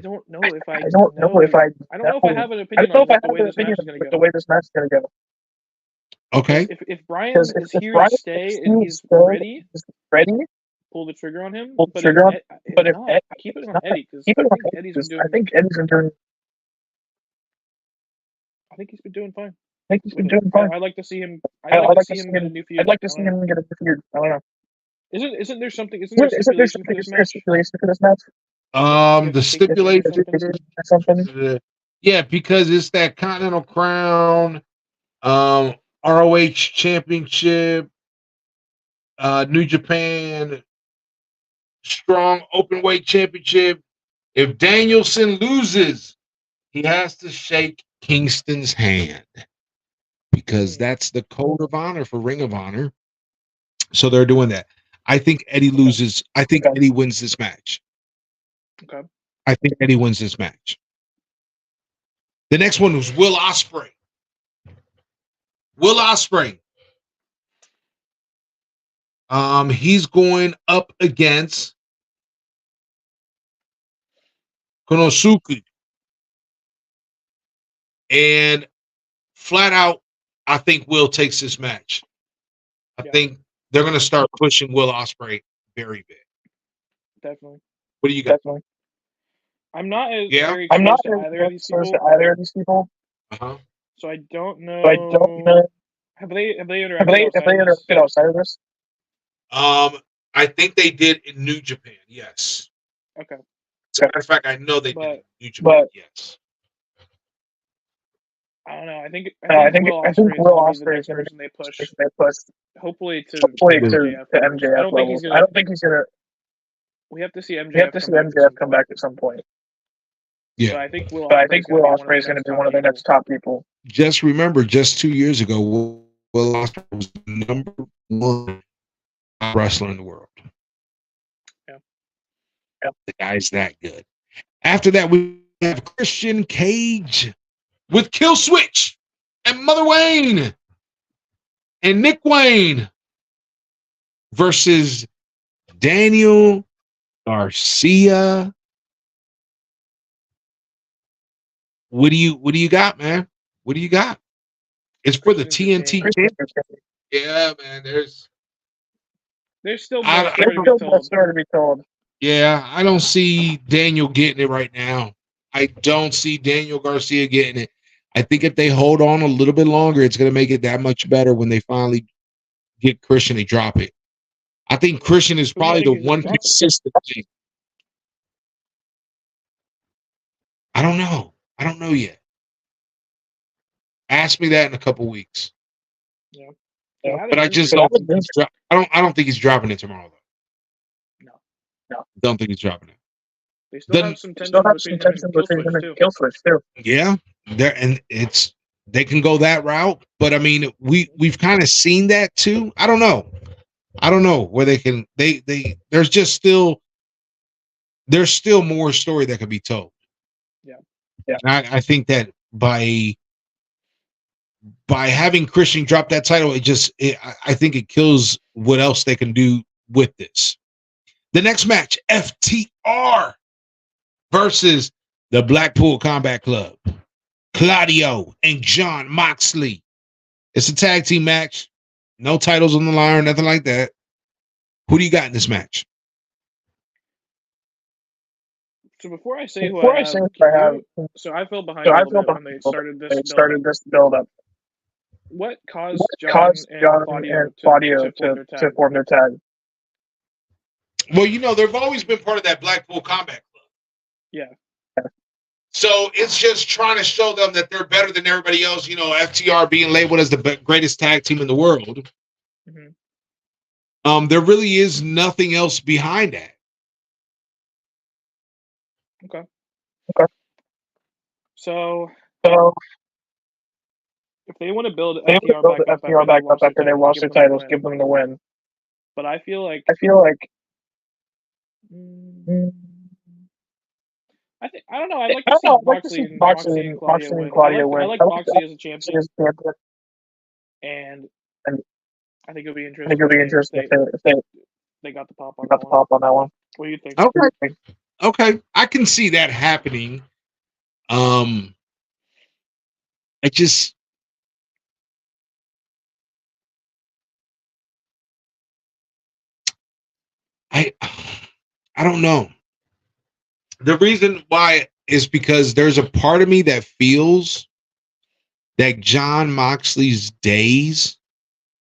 C: don't know if I don't know if I have an opinion on the way this match is going to go.
A: Okay.
C: If Bryan is here to stay and he's ready, pull the trigger on him. But if not, keep it on Eddie because I think Eddie's been doing. I think he's been doing fine. I'd like to see him. I'd like to see him get a new feud. I don't know. Isn't there something? Isn't there stipulation for this match?
A: The stipulation. Yeah, because it's that Continental Crown, ROH Championship, New Japan Strong Openweight Championship. If Danielson loses, he has to shake Kingston's hand because that's the code of honor for Ring of Honor. So they're doing that. I think Eddie loses. I think Eddie wins this match.
C: Okay.
A: I think Eddie wins this match. The next one was Will Ospreay. He's going up against Konosuke. And flat out, I think Will takes this match. I think they're going to start pushing Will Ospreay very big.
C: Definitely.
A: What do you got?
C: Definitely. I'm not very exposed to either of these people.
A: Uh-huh.
C: So I don't know. Have they interacted outside of this?
A: I think they did in New Japan. Yes.
C: Okay.
A: As a matter of fact, I know they did
C: But
A: in New Japan. Yes.
C: I don't know. I think
B: I
C: Will Ospreay is going to be the next person they push. Hopefully to MJF levels. I don't think he's going to. We have to see MJF come back at some point.
A: Yeah.
C: But I think Will Ospreay is going to be one of their next top people.
A: Just remember, just 2 years ago, Will Ospreay was the number one wrestler in the world.
C: Yeah.
A: The guy's that good. After that, we have Christian Cage with Kill Switch and Mother Wayne and Nick Wayne versus Daniel Garcia. What do you got, man? What do you got? It's for the TNT championship. Yeah, man. There's
C: still more story to be told.
A: Yeah, I don't see Daniel getting it right now. I don't see Daniel Garcia getting it. I think if they hold on a little bit longer, it's going to make it that much better when they finally get Christian to drop it. I think Christian is probably the one consistent thing. I don't know. I don't know yet. Ask me that in a couple weeks.
C: Yeah.
A: But I just don't think I don't think he's dropping it tomorrow though.
C: No.
A: Don't think he's dropping it.
C: They still have some tension between him and Kill Switch too.
A: Yeah. They can go that route, but I mean we've kind of seen that too. I don't know where they can there's still more story that could be told.
C: Yeah.
A: And I think that by having Christian drop that title, I think it kills what else they can do with this. The next match, FTR versus the Blackpool Combat Club, Claudio and John Moxley. It's a tag team match. No titles on the line or nothing like that. Who do you got in this match?
C: So before I say who I have, so I fell behind a little bit when they started this build up. What caused John and Claudio to form their tag?
A: Well, they've always been part of that Blackpool Combat Club.
C: Yeah.
A: So it's just trying to show them that they're better than everybody else. FTR being labeled as the greatest tag team in the world.
C: Mm-hmm.
A: There really is nothing else behind that.
C: Okay. So if they want to build FTR back up after they lost their titles, give them the win. But I feel like I don't know. I'd like to see Moxley and Claudio win. I like Moxley as a champion, and I think it'll be interesting if they got the pop on that one. What do you think?
A: Okay, I can see that happening. I don't know. The reason why is because there's a part of me that feels that John Moxley's days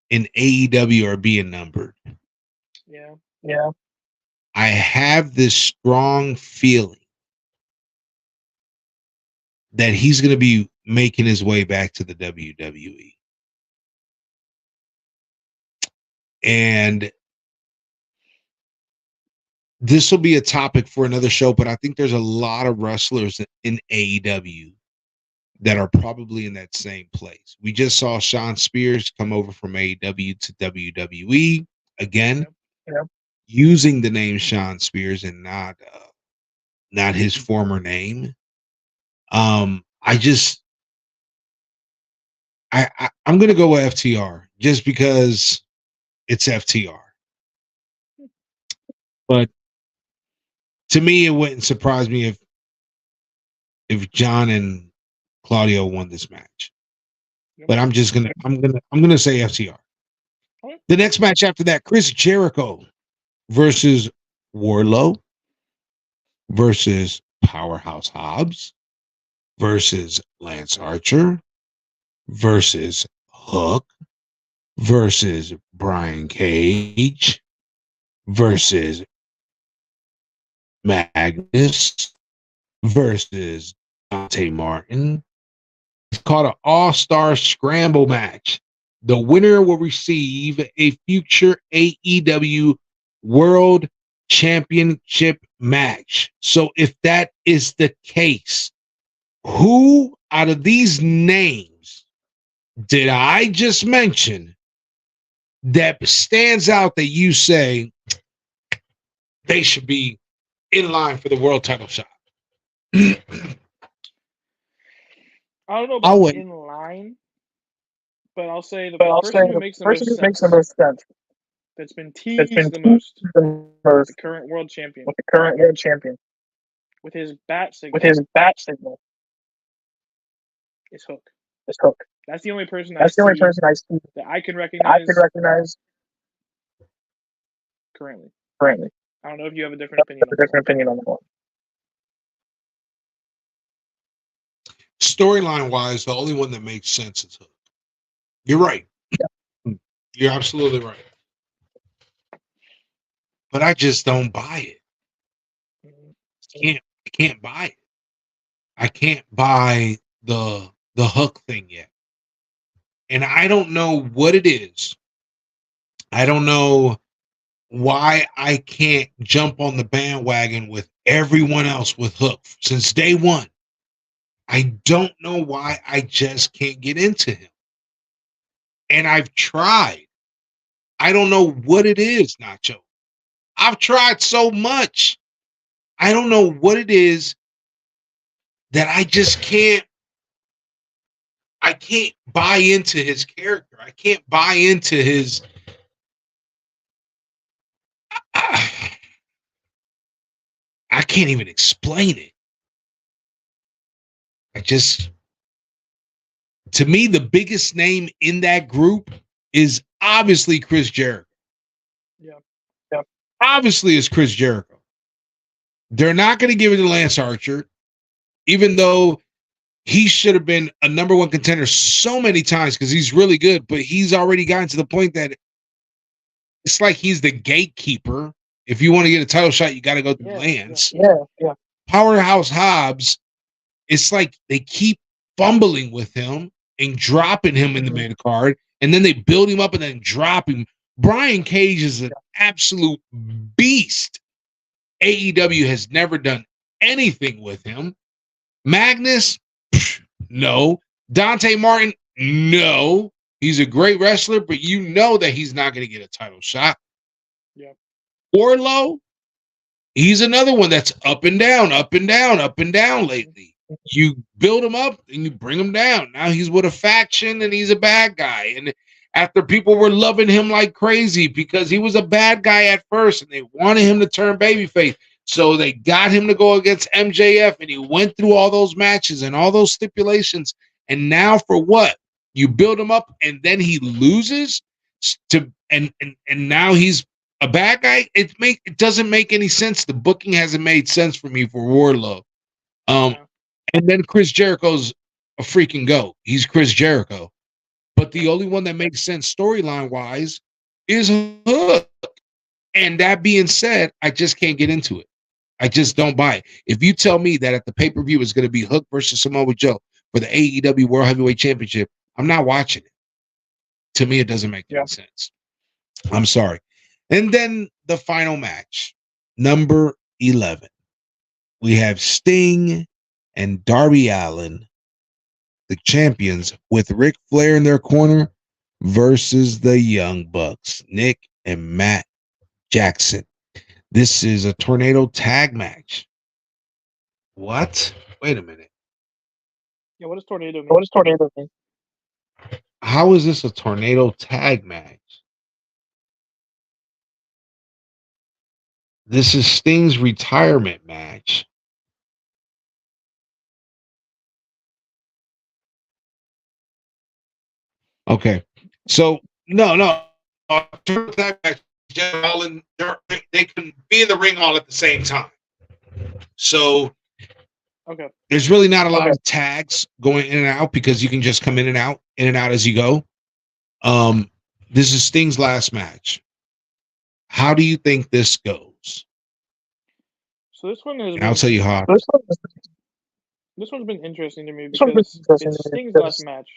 A: in AEW are being numbered.
C: Yeah.
A: I have this strong feeling that he's going to be making his way back to the WWE. And this will be a topic for another show, but I think there's a lot of wrestlers in AEW that are probably in that same place. We just saw Shawn Spears come over from AEW to WWE again, using the name Shawn Spears and not his former name. I'm going to go with FTR just because it's FTR. But to me, it wouldn't surprise me if John and Claudio won this match. But I'm gonna say FTR. The next match after that, Chris Jericho versus Wardlow versus Powerhouse Hobbs versus Lance Archer versus Hook versus Brian Cage versus Magnus versus Dante Martin. It's called an all-star scramble match. The winner will receive a future AEW World Championship match. So if that is the case, who out of these names did I just mention that stands out that you say they should be in line for the world title shot?
C: I don't know about in line, but I'll say the person who makes the most sense, that's been teased the most, the current world champion, with his bat signal, is Hook. That's the only person I see that I can recognize currently. I don't know if you have a different opinion on that one.
A: Storyline wise, the only one that makes sense is Hook. You're right. You're absolutely right. But I just don't buy it. I can't buy it. I can't buy the Hook thing yet. And I don't know what it is. I don't know why I can't jump on the bandwagon with everyone else with Hook since day one. I don't know why I just can't get into him. And I've tried. I don't know what it is, Nacho. I've tried so much. I don't know what it is that I just can't. I can't buy into his character. I can't buy into his. I can't even explain it. To me, the biggest name in that group is obviously Chris Jericho.
C: Yeah.
A: Obviously, it's Chris Jericho. They're not going to give it to Lance Archer, even though he should have been a number one contender so many times because he's really good, but he's already gotten to the point that it's like he's the gatekeeper. If you want to get a title shot, you got to go through Lance.
C: Yeah.
A: Powerhouse Hobbs, it's like they keep fumbling with him and dropping him in the main card, and then they build him up and then drop him. Brian Cage is an absolute beast. AEW has never done anything with him. Magnus, no. Dante Martin, no. He's a great wrestler, but you know that he's not going to get a title shot.
C: Yeah.
A: Orlo, he's another one that's up and down lately. You build him up and you bring him down. Now he's with a faction and he's a bad guy. And after people were loving him like crazy because he was a bad guy at first and they wanted him to turn babyface. So they got him to go against MJF and he went through all those matches and all those stipulations. And now for what? You build him up and then he loses and now he's a bad guy. It doesn't make any sense. The booking hasn't made sense for me for Wardlow. And then Chris Jericho's a freaking goat. He's Chris Jericho. But the only one that makes sense storyline wise is Hook. And that being said, I just can't get into it. I just don't buy it. If you tell me that at the pay-per-view is going to be Hook versus Samoa Joe for the AEW World Heavyweight Championship, I'm not watching it. To me, it doesn't make any sense. I'm sorry. And then the final match, number 11. We have Sting and Darby Allin, the champions, with Ric Flair in their corner versus the Young Bucks, Nick and Matt Jackson. This is a tornado tag match. What? Wait a minute.
C: Yeah, what does tornado mean?
A: How is this a tornado tag match? This is Sting's retirement match. Okay. So, no. Tag match, they can be in the ring all at the same time. So,
C: okay.
A: There's really not a lot of tags going in and out because you can just come in and out as you go. This is Sting's last match. How do you think this goes?
C: So this one has
A: And I'll
C: been
A: tell you how.
C: this one's been interesting to me because it's Sting's last match.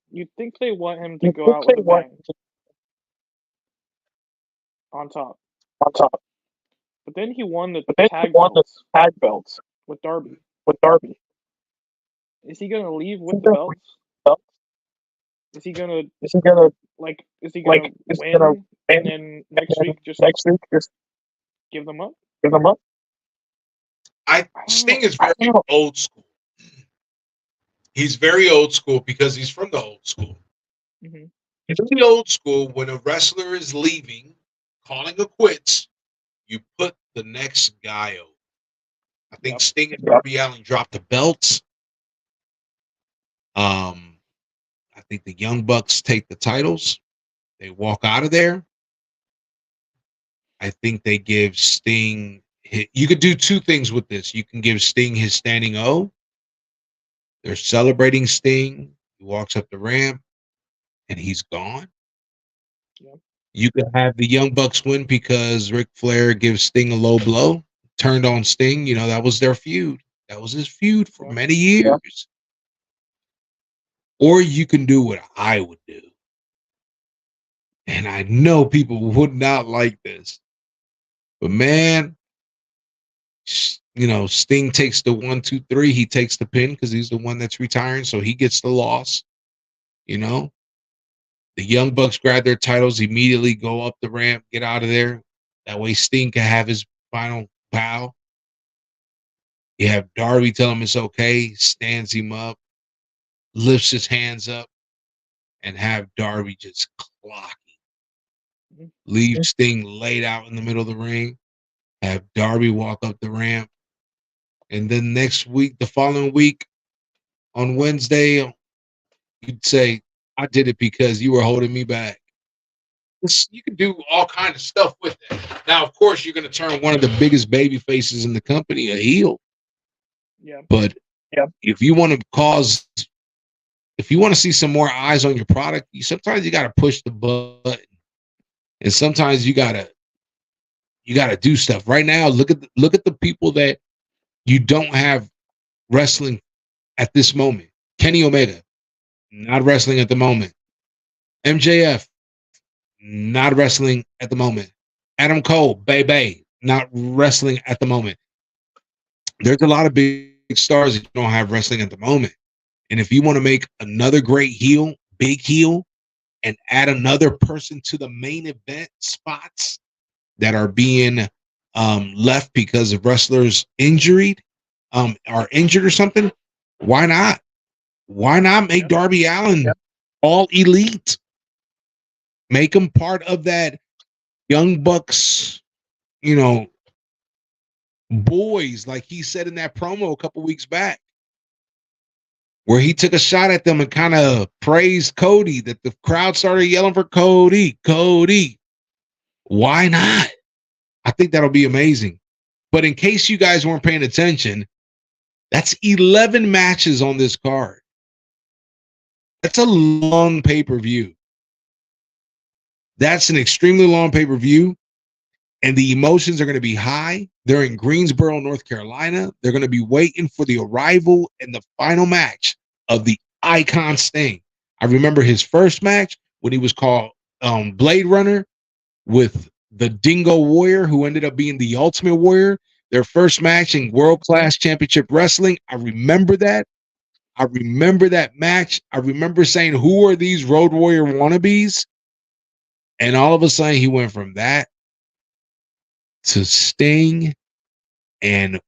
C: You'd think they want him to go out with a bang on top. But then he won the tag belts with Darby. Is he gonna leave with the belts? Is he gonna is he gonna win and then next week just give them up?
A: Sting is very old school. He's very old school because he's from the old school.
C: Mm-hmm.
A: In the old school, when a wrestler is leaving, calling a quits, you put the next guy over. I think Sting and Darby Allin dropped the belts. I think the Young Bucks take the titles. They walk out of there. I think they give Sting. You could do two things with this. You can give Sting his standing O. They're celebrating Sting. He walks up the ramp, and he's gone.
C: Yep.
A: You could have the Young Bucks win because Ric Flair gives Sting a low blow, turned on Sting. You know, that was their feud. That was his feud for many years. Or you can do what I would do. And I know people would not like this. But man, you know, Sting takes the 1, 2, 3. He takes the pin because he's the one that's retiring. So he gets the loss. You know, the Young Bucks grab their titles, immediately go up the ramp, get out of there. That way Sting can have his final bow. You have Darby tell him it's okay, stands him up, lifts his hands up, and have Darby just clock him. Leave Sting laid out in the middle of the ring. Have Darby walk up the ramp. And then next week, the following week, on Wednesday, you'd say, I did it because you were holding me back. You can do all kinds of stuff with that. Now, of course, you're going to turn one of the biggest baby faces in the company a heel.
C: Yeah.
A: But if you want to see some more eyes on your product, sometimes you got to push the button. And sometimes you got to do stuff. Right now, look at the people that you don't have wrestling at this moment. Kenny Omega, not wrestling at the moment. MJF, not wrestling at the moment. Adam Cole, Bay, not wrestling at the moment. There's a lot of big stars that don't have wrestling at the moment. And if you want to make another great heel, big heel, and add another person to the main event spots that are being left because of wrestlers are injured or something, why not? Why not make Darby Allin all elite? Make him part of that Young Bucks, you know, boys, like he said in that promo a couple weeks back, where he took a shot at them and kind of praised Cody, that the crowd started yelling for Cody. Why not? I think that'll be amazing. But in case you guys weren't paying attention, that's 11 matches on this card. That's a long pay-per-view. That's an extremely long pay-per-view. And the emotions are going to be high. They're in Greensboro, North Carolina. They're going to be waiting for the arrival and the final match of the Icon Sting. I remember his first match when he was called Blade Runner with the Dingo Warrior, who ended up being the Ultimate Warrior. Their first match in World Class Championship Wrestling. I remember that. I remember that match. I remember saying, who are these Road Warrior wannabes? And all of a sudden, he went from that to Sting, and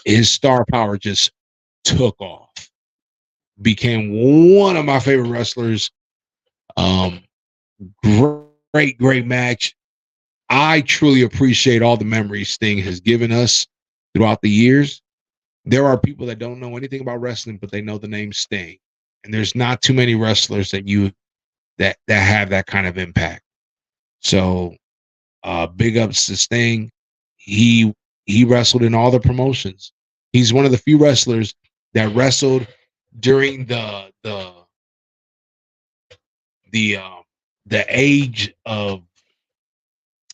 A: his star power just took off. Became one of my favorite wrestlers. Great match. I truly appreciate all the memories Sting has given us throughout the years. There are people that don't know anything about wrestling, but they know the name Sting. And there's not too many wrestlers that have that kind of impact. So big ups to Sting. He wrestled in all the promotions. He's one of the few wrestlers that wrestled during the age of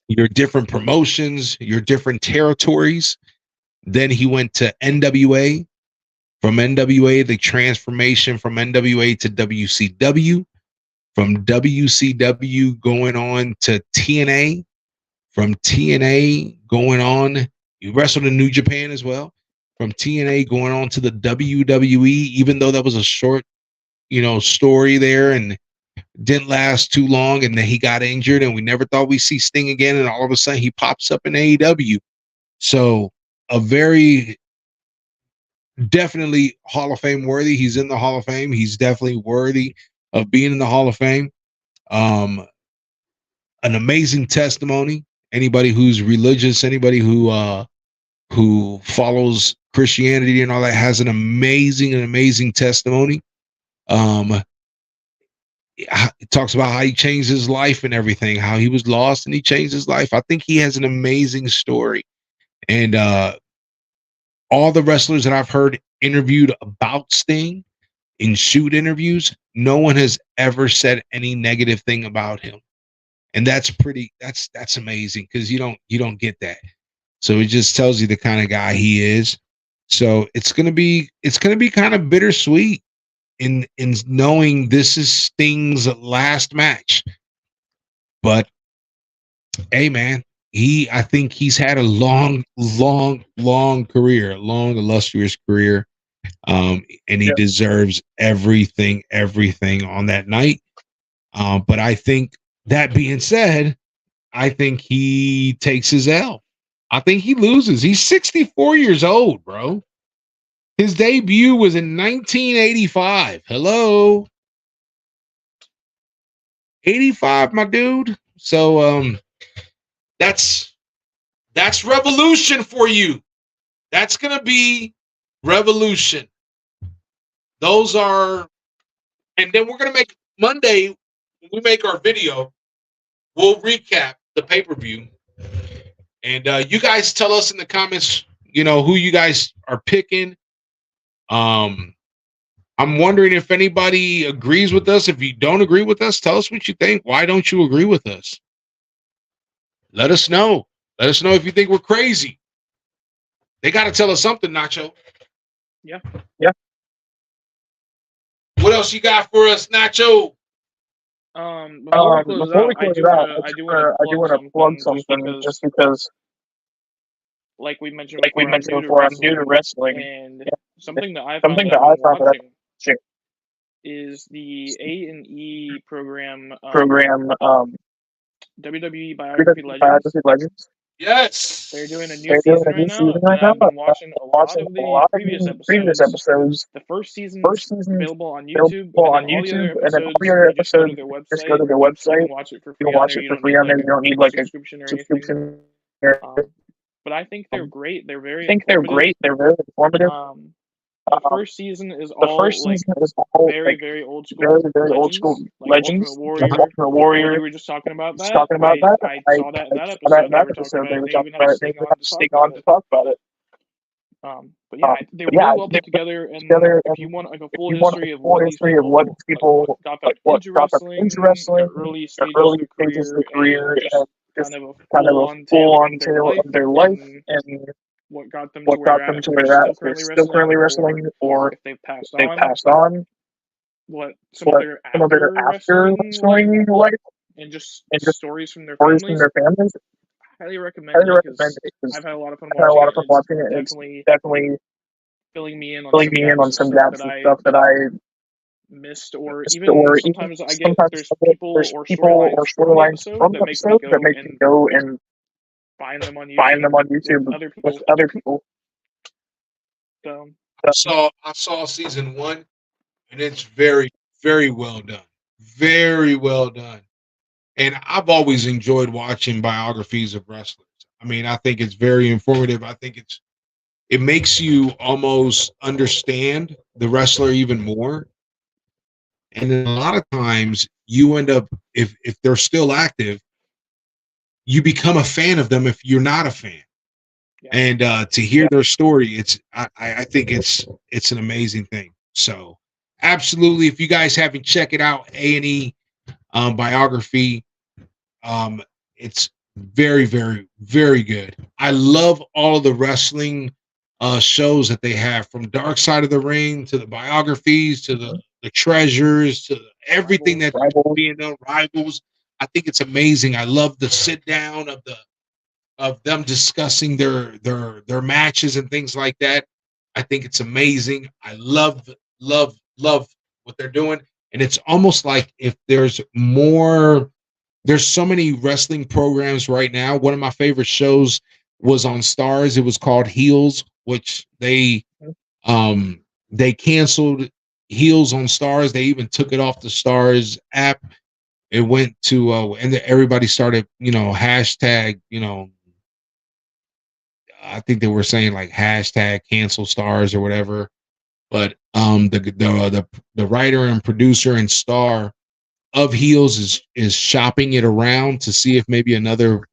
A: your different promotions, your different territories. Then he went to NWA. From NWA, the transformation from NWA to WCW. From WCW going on to TNA. From TNA going on, you wrestled in New Japan as well. From TNA going on to the WWE, even though that was a short, story there and didn't last too long, and then he got injured, and we never thought we'd see Sting again, and all of a sudden he pops up in AEW. So a very definitely Hall of Fame worthy. He's in the Hall of Fame. He's definitely worthy of being in the Hall of Fame. An amazing testimony. Anybody who's religious, anybody who follows Christianity and all that has an amazing testimony. It talks about how he changed his life and everything, how he was lost and he changed his life. I think he has an amazing story. And all the wrestlers that I've heard interviewed about Sting in shoot interviews, no one has ever said any negative thing about him. And that's amazing, because you don't get that. So it just tells you the kind of guy he is. So it's gonna be kind of bittersweet in knowing this is Sting's last match. But hey, man, I think he's had a long career, a long, illustrious career. And he deserves everything on that night. But I think, that being said, I think he takes his L. I think he loses. He's 64 years old, bro. His debut was in 1985. Hello. 85, my dude. So that's revolution for you. That's gonna be revolution. Those are, and then we're gonna make Monday, when we make our video, we'll recap the pay-per-view. And you guys tell us in the comments, who you guys are picking. I'm wondering if anybody agrees with us. If you don't agree with us, tell us what you think. Why don't you agree with us? Let us know. Let us know if you think we're crazy. They got to tell us something, Nacho.
C: Yeah.
A: What else you got for us, Nacho?
C: Before we close it out, I do want to plug something just because, like we mentioned before, I'm new to wrestling, and something that I found that I've been watching is the A&E program, WWE Biography Legends.
A: Yes,
C: they're doing a new season right now. I've been watching a lot of the previous episodes. The first season available on YouTube, and then all the other episodes, you just go to their website. You can watch it for free on there. You don't need like a subscription or anything. But I think they're great. They're very informative. The first season is all very old school legends. Ultimate Warrior. We were just talking about that. I saw that in that episode. They were talking about it. They even had Sting on to talk about it. But yeah, they were really well put together. And if you want like a full history of what these people got into wrestling, the early stages of the career, and just kind of a full-on tale of their life and what got them to where they're still currently wrestling, or if they've passed on, what some of their after wrestling life, and just stories from their families. Highly recommend it, because I've had a lot of fun watching it. It's definitely filling me in on some gaps and stuff that I missed, or even sometimes I get there's people or storylines from the episode that make me go and find them on YouTube with other people. So
A: I saw season 1, and it's very, very well done. Very well done. And I've always enjoyed watching biographies of wrestlers. I mean, I think it's very informative. I think it makes you almost understand the wrestler even more. And then a lot of times you end up, if they're still active, you become a fan of them if you're not a fan. Yeah. And to hear their story, I think it's an amazing thing. So absolutely, if you guys haven't checked it out, A&E biography, it's Very, very, very good. I love all of the wrestling shows that they have, from Dark Side of the Ring to the biographies to the treasures to everything that's being done. Rivals. I think it's amazing. I love the sit down of them discussing their matches and things like that. I think it's amazing. I love what they're doing. And it's almost like if there's so many wrestling programs right now. One of my favorite shows was on Stars. It was called Heels, which they canceled Heels on Stars. They even took it off the Stars app. It went to and everybody started, hashtag, I think they were saying like hashtag cancel Stars or whatever. But the writer and producer and star of Heels is shopping it around to see if maybe another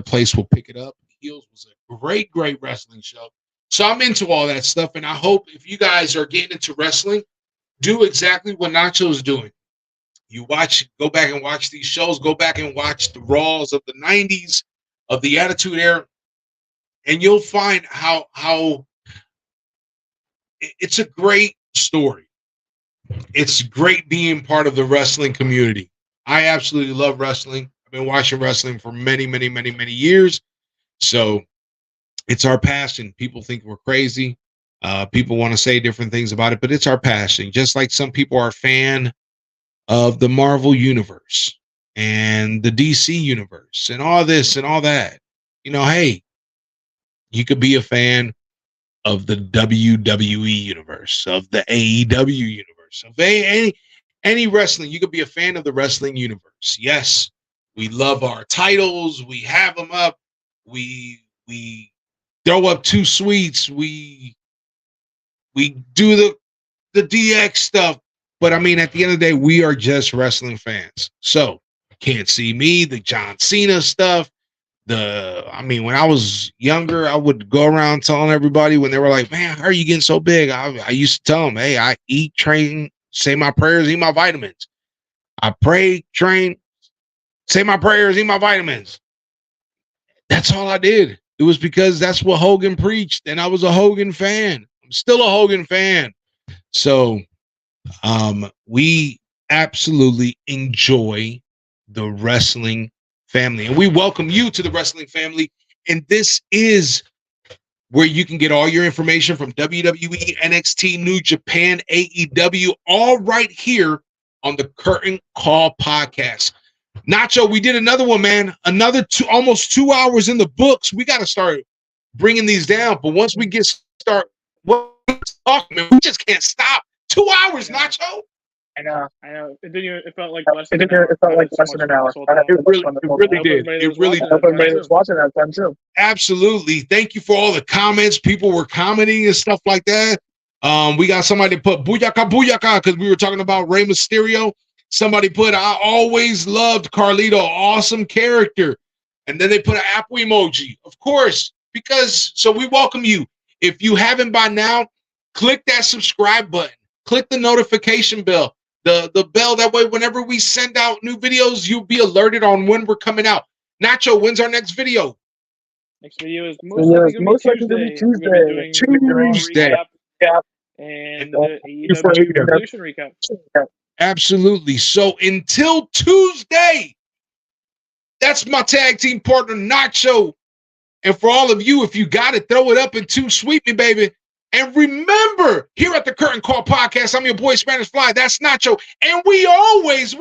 A: place will pick it up. Heels was a great wrestling show. So I'm into all that stuff, and I hope if you guys are getting into wrestling, do exactly what Nacho's doing. Go back and watch these shows, go back and watch the Raws of the 90s, of the Attitude Era, and you'll find how it's a great story. It's great being part of the wrestling community. I absolutely love wrestling. I've been watching wrestling for many, many, many, many years. So it's our passion. People think we're crazy. People want to say different things about it, but it's our passion. Just like some people are a fan of the Marvel universe and the DC universe and all this and all that. Hey, you could be a fan of the WWE universe, of the AEW universe, of any wrestling. You could be a fan of the wrestling universe. Yes, we love our titles. We have them up. We throw up 2 sweets. We do the DX stuff. But I mean, at the end of the day, we are just wrestling fans. So can't see me, the John Cena stuff. When I was younger, I would go around telling everybody when they were like, man, how are you getting so big? I used to tell them, hey, I eat, train, say my prayers, eat my vitamins. I pray, train, say my prayers, eat my vitamins. That's all I did. It was because that's what Hogan preached, and I was a Hogan fan. I'm still a Hogan fan. So we absolutely enjoy the wrestling family, and we welcome you to the wrestling family. And this is where you can get all your information from WWE, NXT, New Japan, AEW, all right here on the Curtain Call podcast. Nacho, we did another one, man. Another almost 2 hours in the books. We got to start bringing these down. But once we start talking, man, we just can't stop. 2 hours, Nacho.
C: I know. It felt like less
D: than
C: an hour.
D: It felt like less than an hour.
A: It really did. It really did.
D: Everybody was watching that time too.
A: Absolutely. Thank you for all the comments. People were commenting and stuff like that. We got somebody that put booyaka booyaka because we were talking about Rey Mysterio. Somebody put, I always loved Carlito. Awesome character. And then they put an apple emoji. Of course, so we welcome you. If you haven't by now, click that subscribe button. Click the notification bell. The bell, that way whenever we send out new videos, you'll be alerted on when we're coming out. Nacho, when's our next video?
C: Next video is most likely going to be Tuesday.
A: Tuesday.
C: And the AEW Revolution recap.
A: Absolutely. So until Tuesday, that's my tag team partner, Nacho. And for all of you, if you got it, throw it up and too sweet me, baby. And remember, here at the Curtain Call podcast, I'm your boy Spanish Fly. That's Nacho. And we always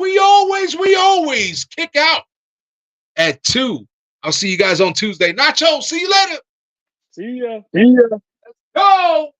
A: kick out at 2. I'll see you guys on Tuesday. Nacho, see you later.
C: See ya.
D: See ya.
A: Go.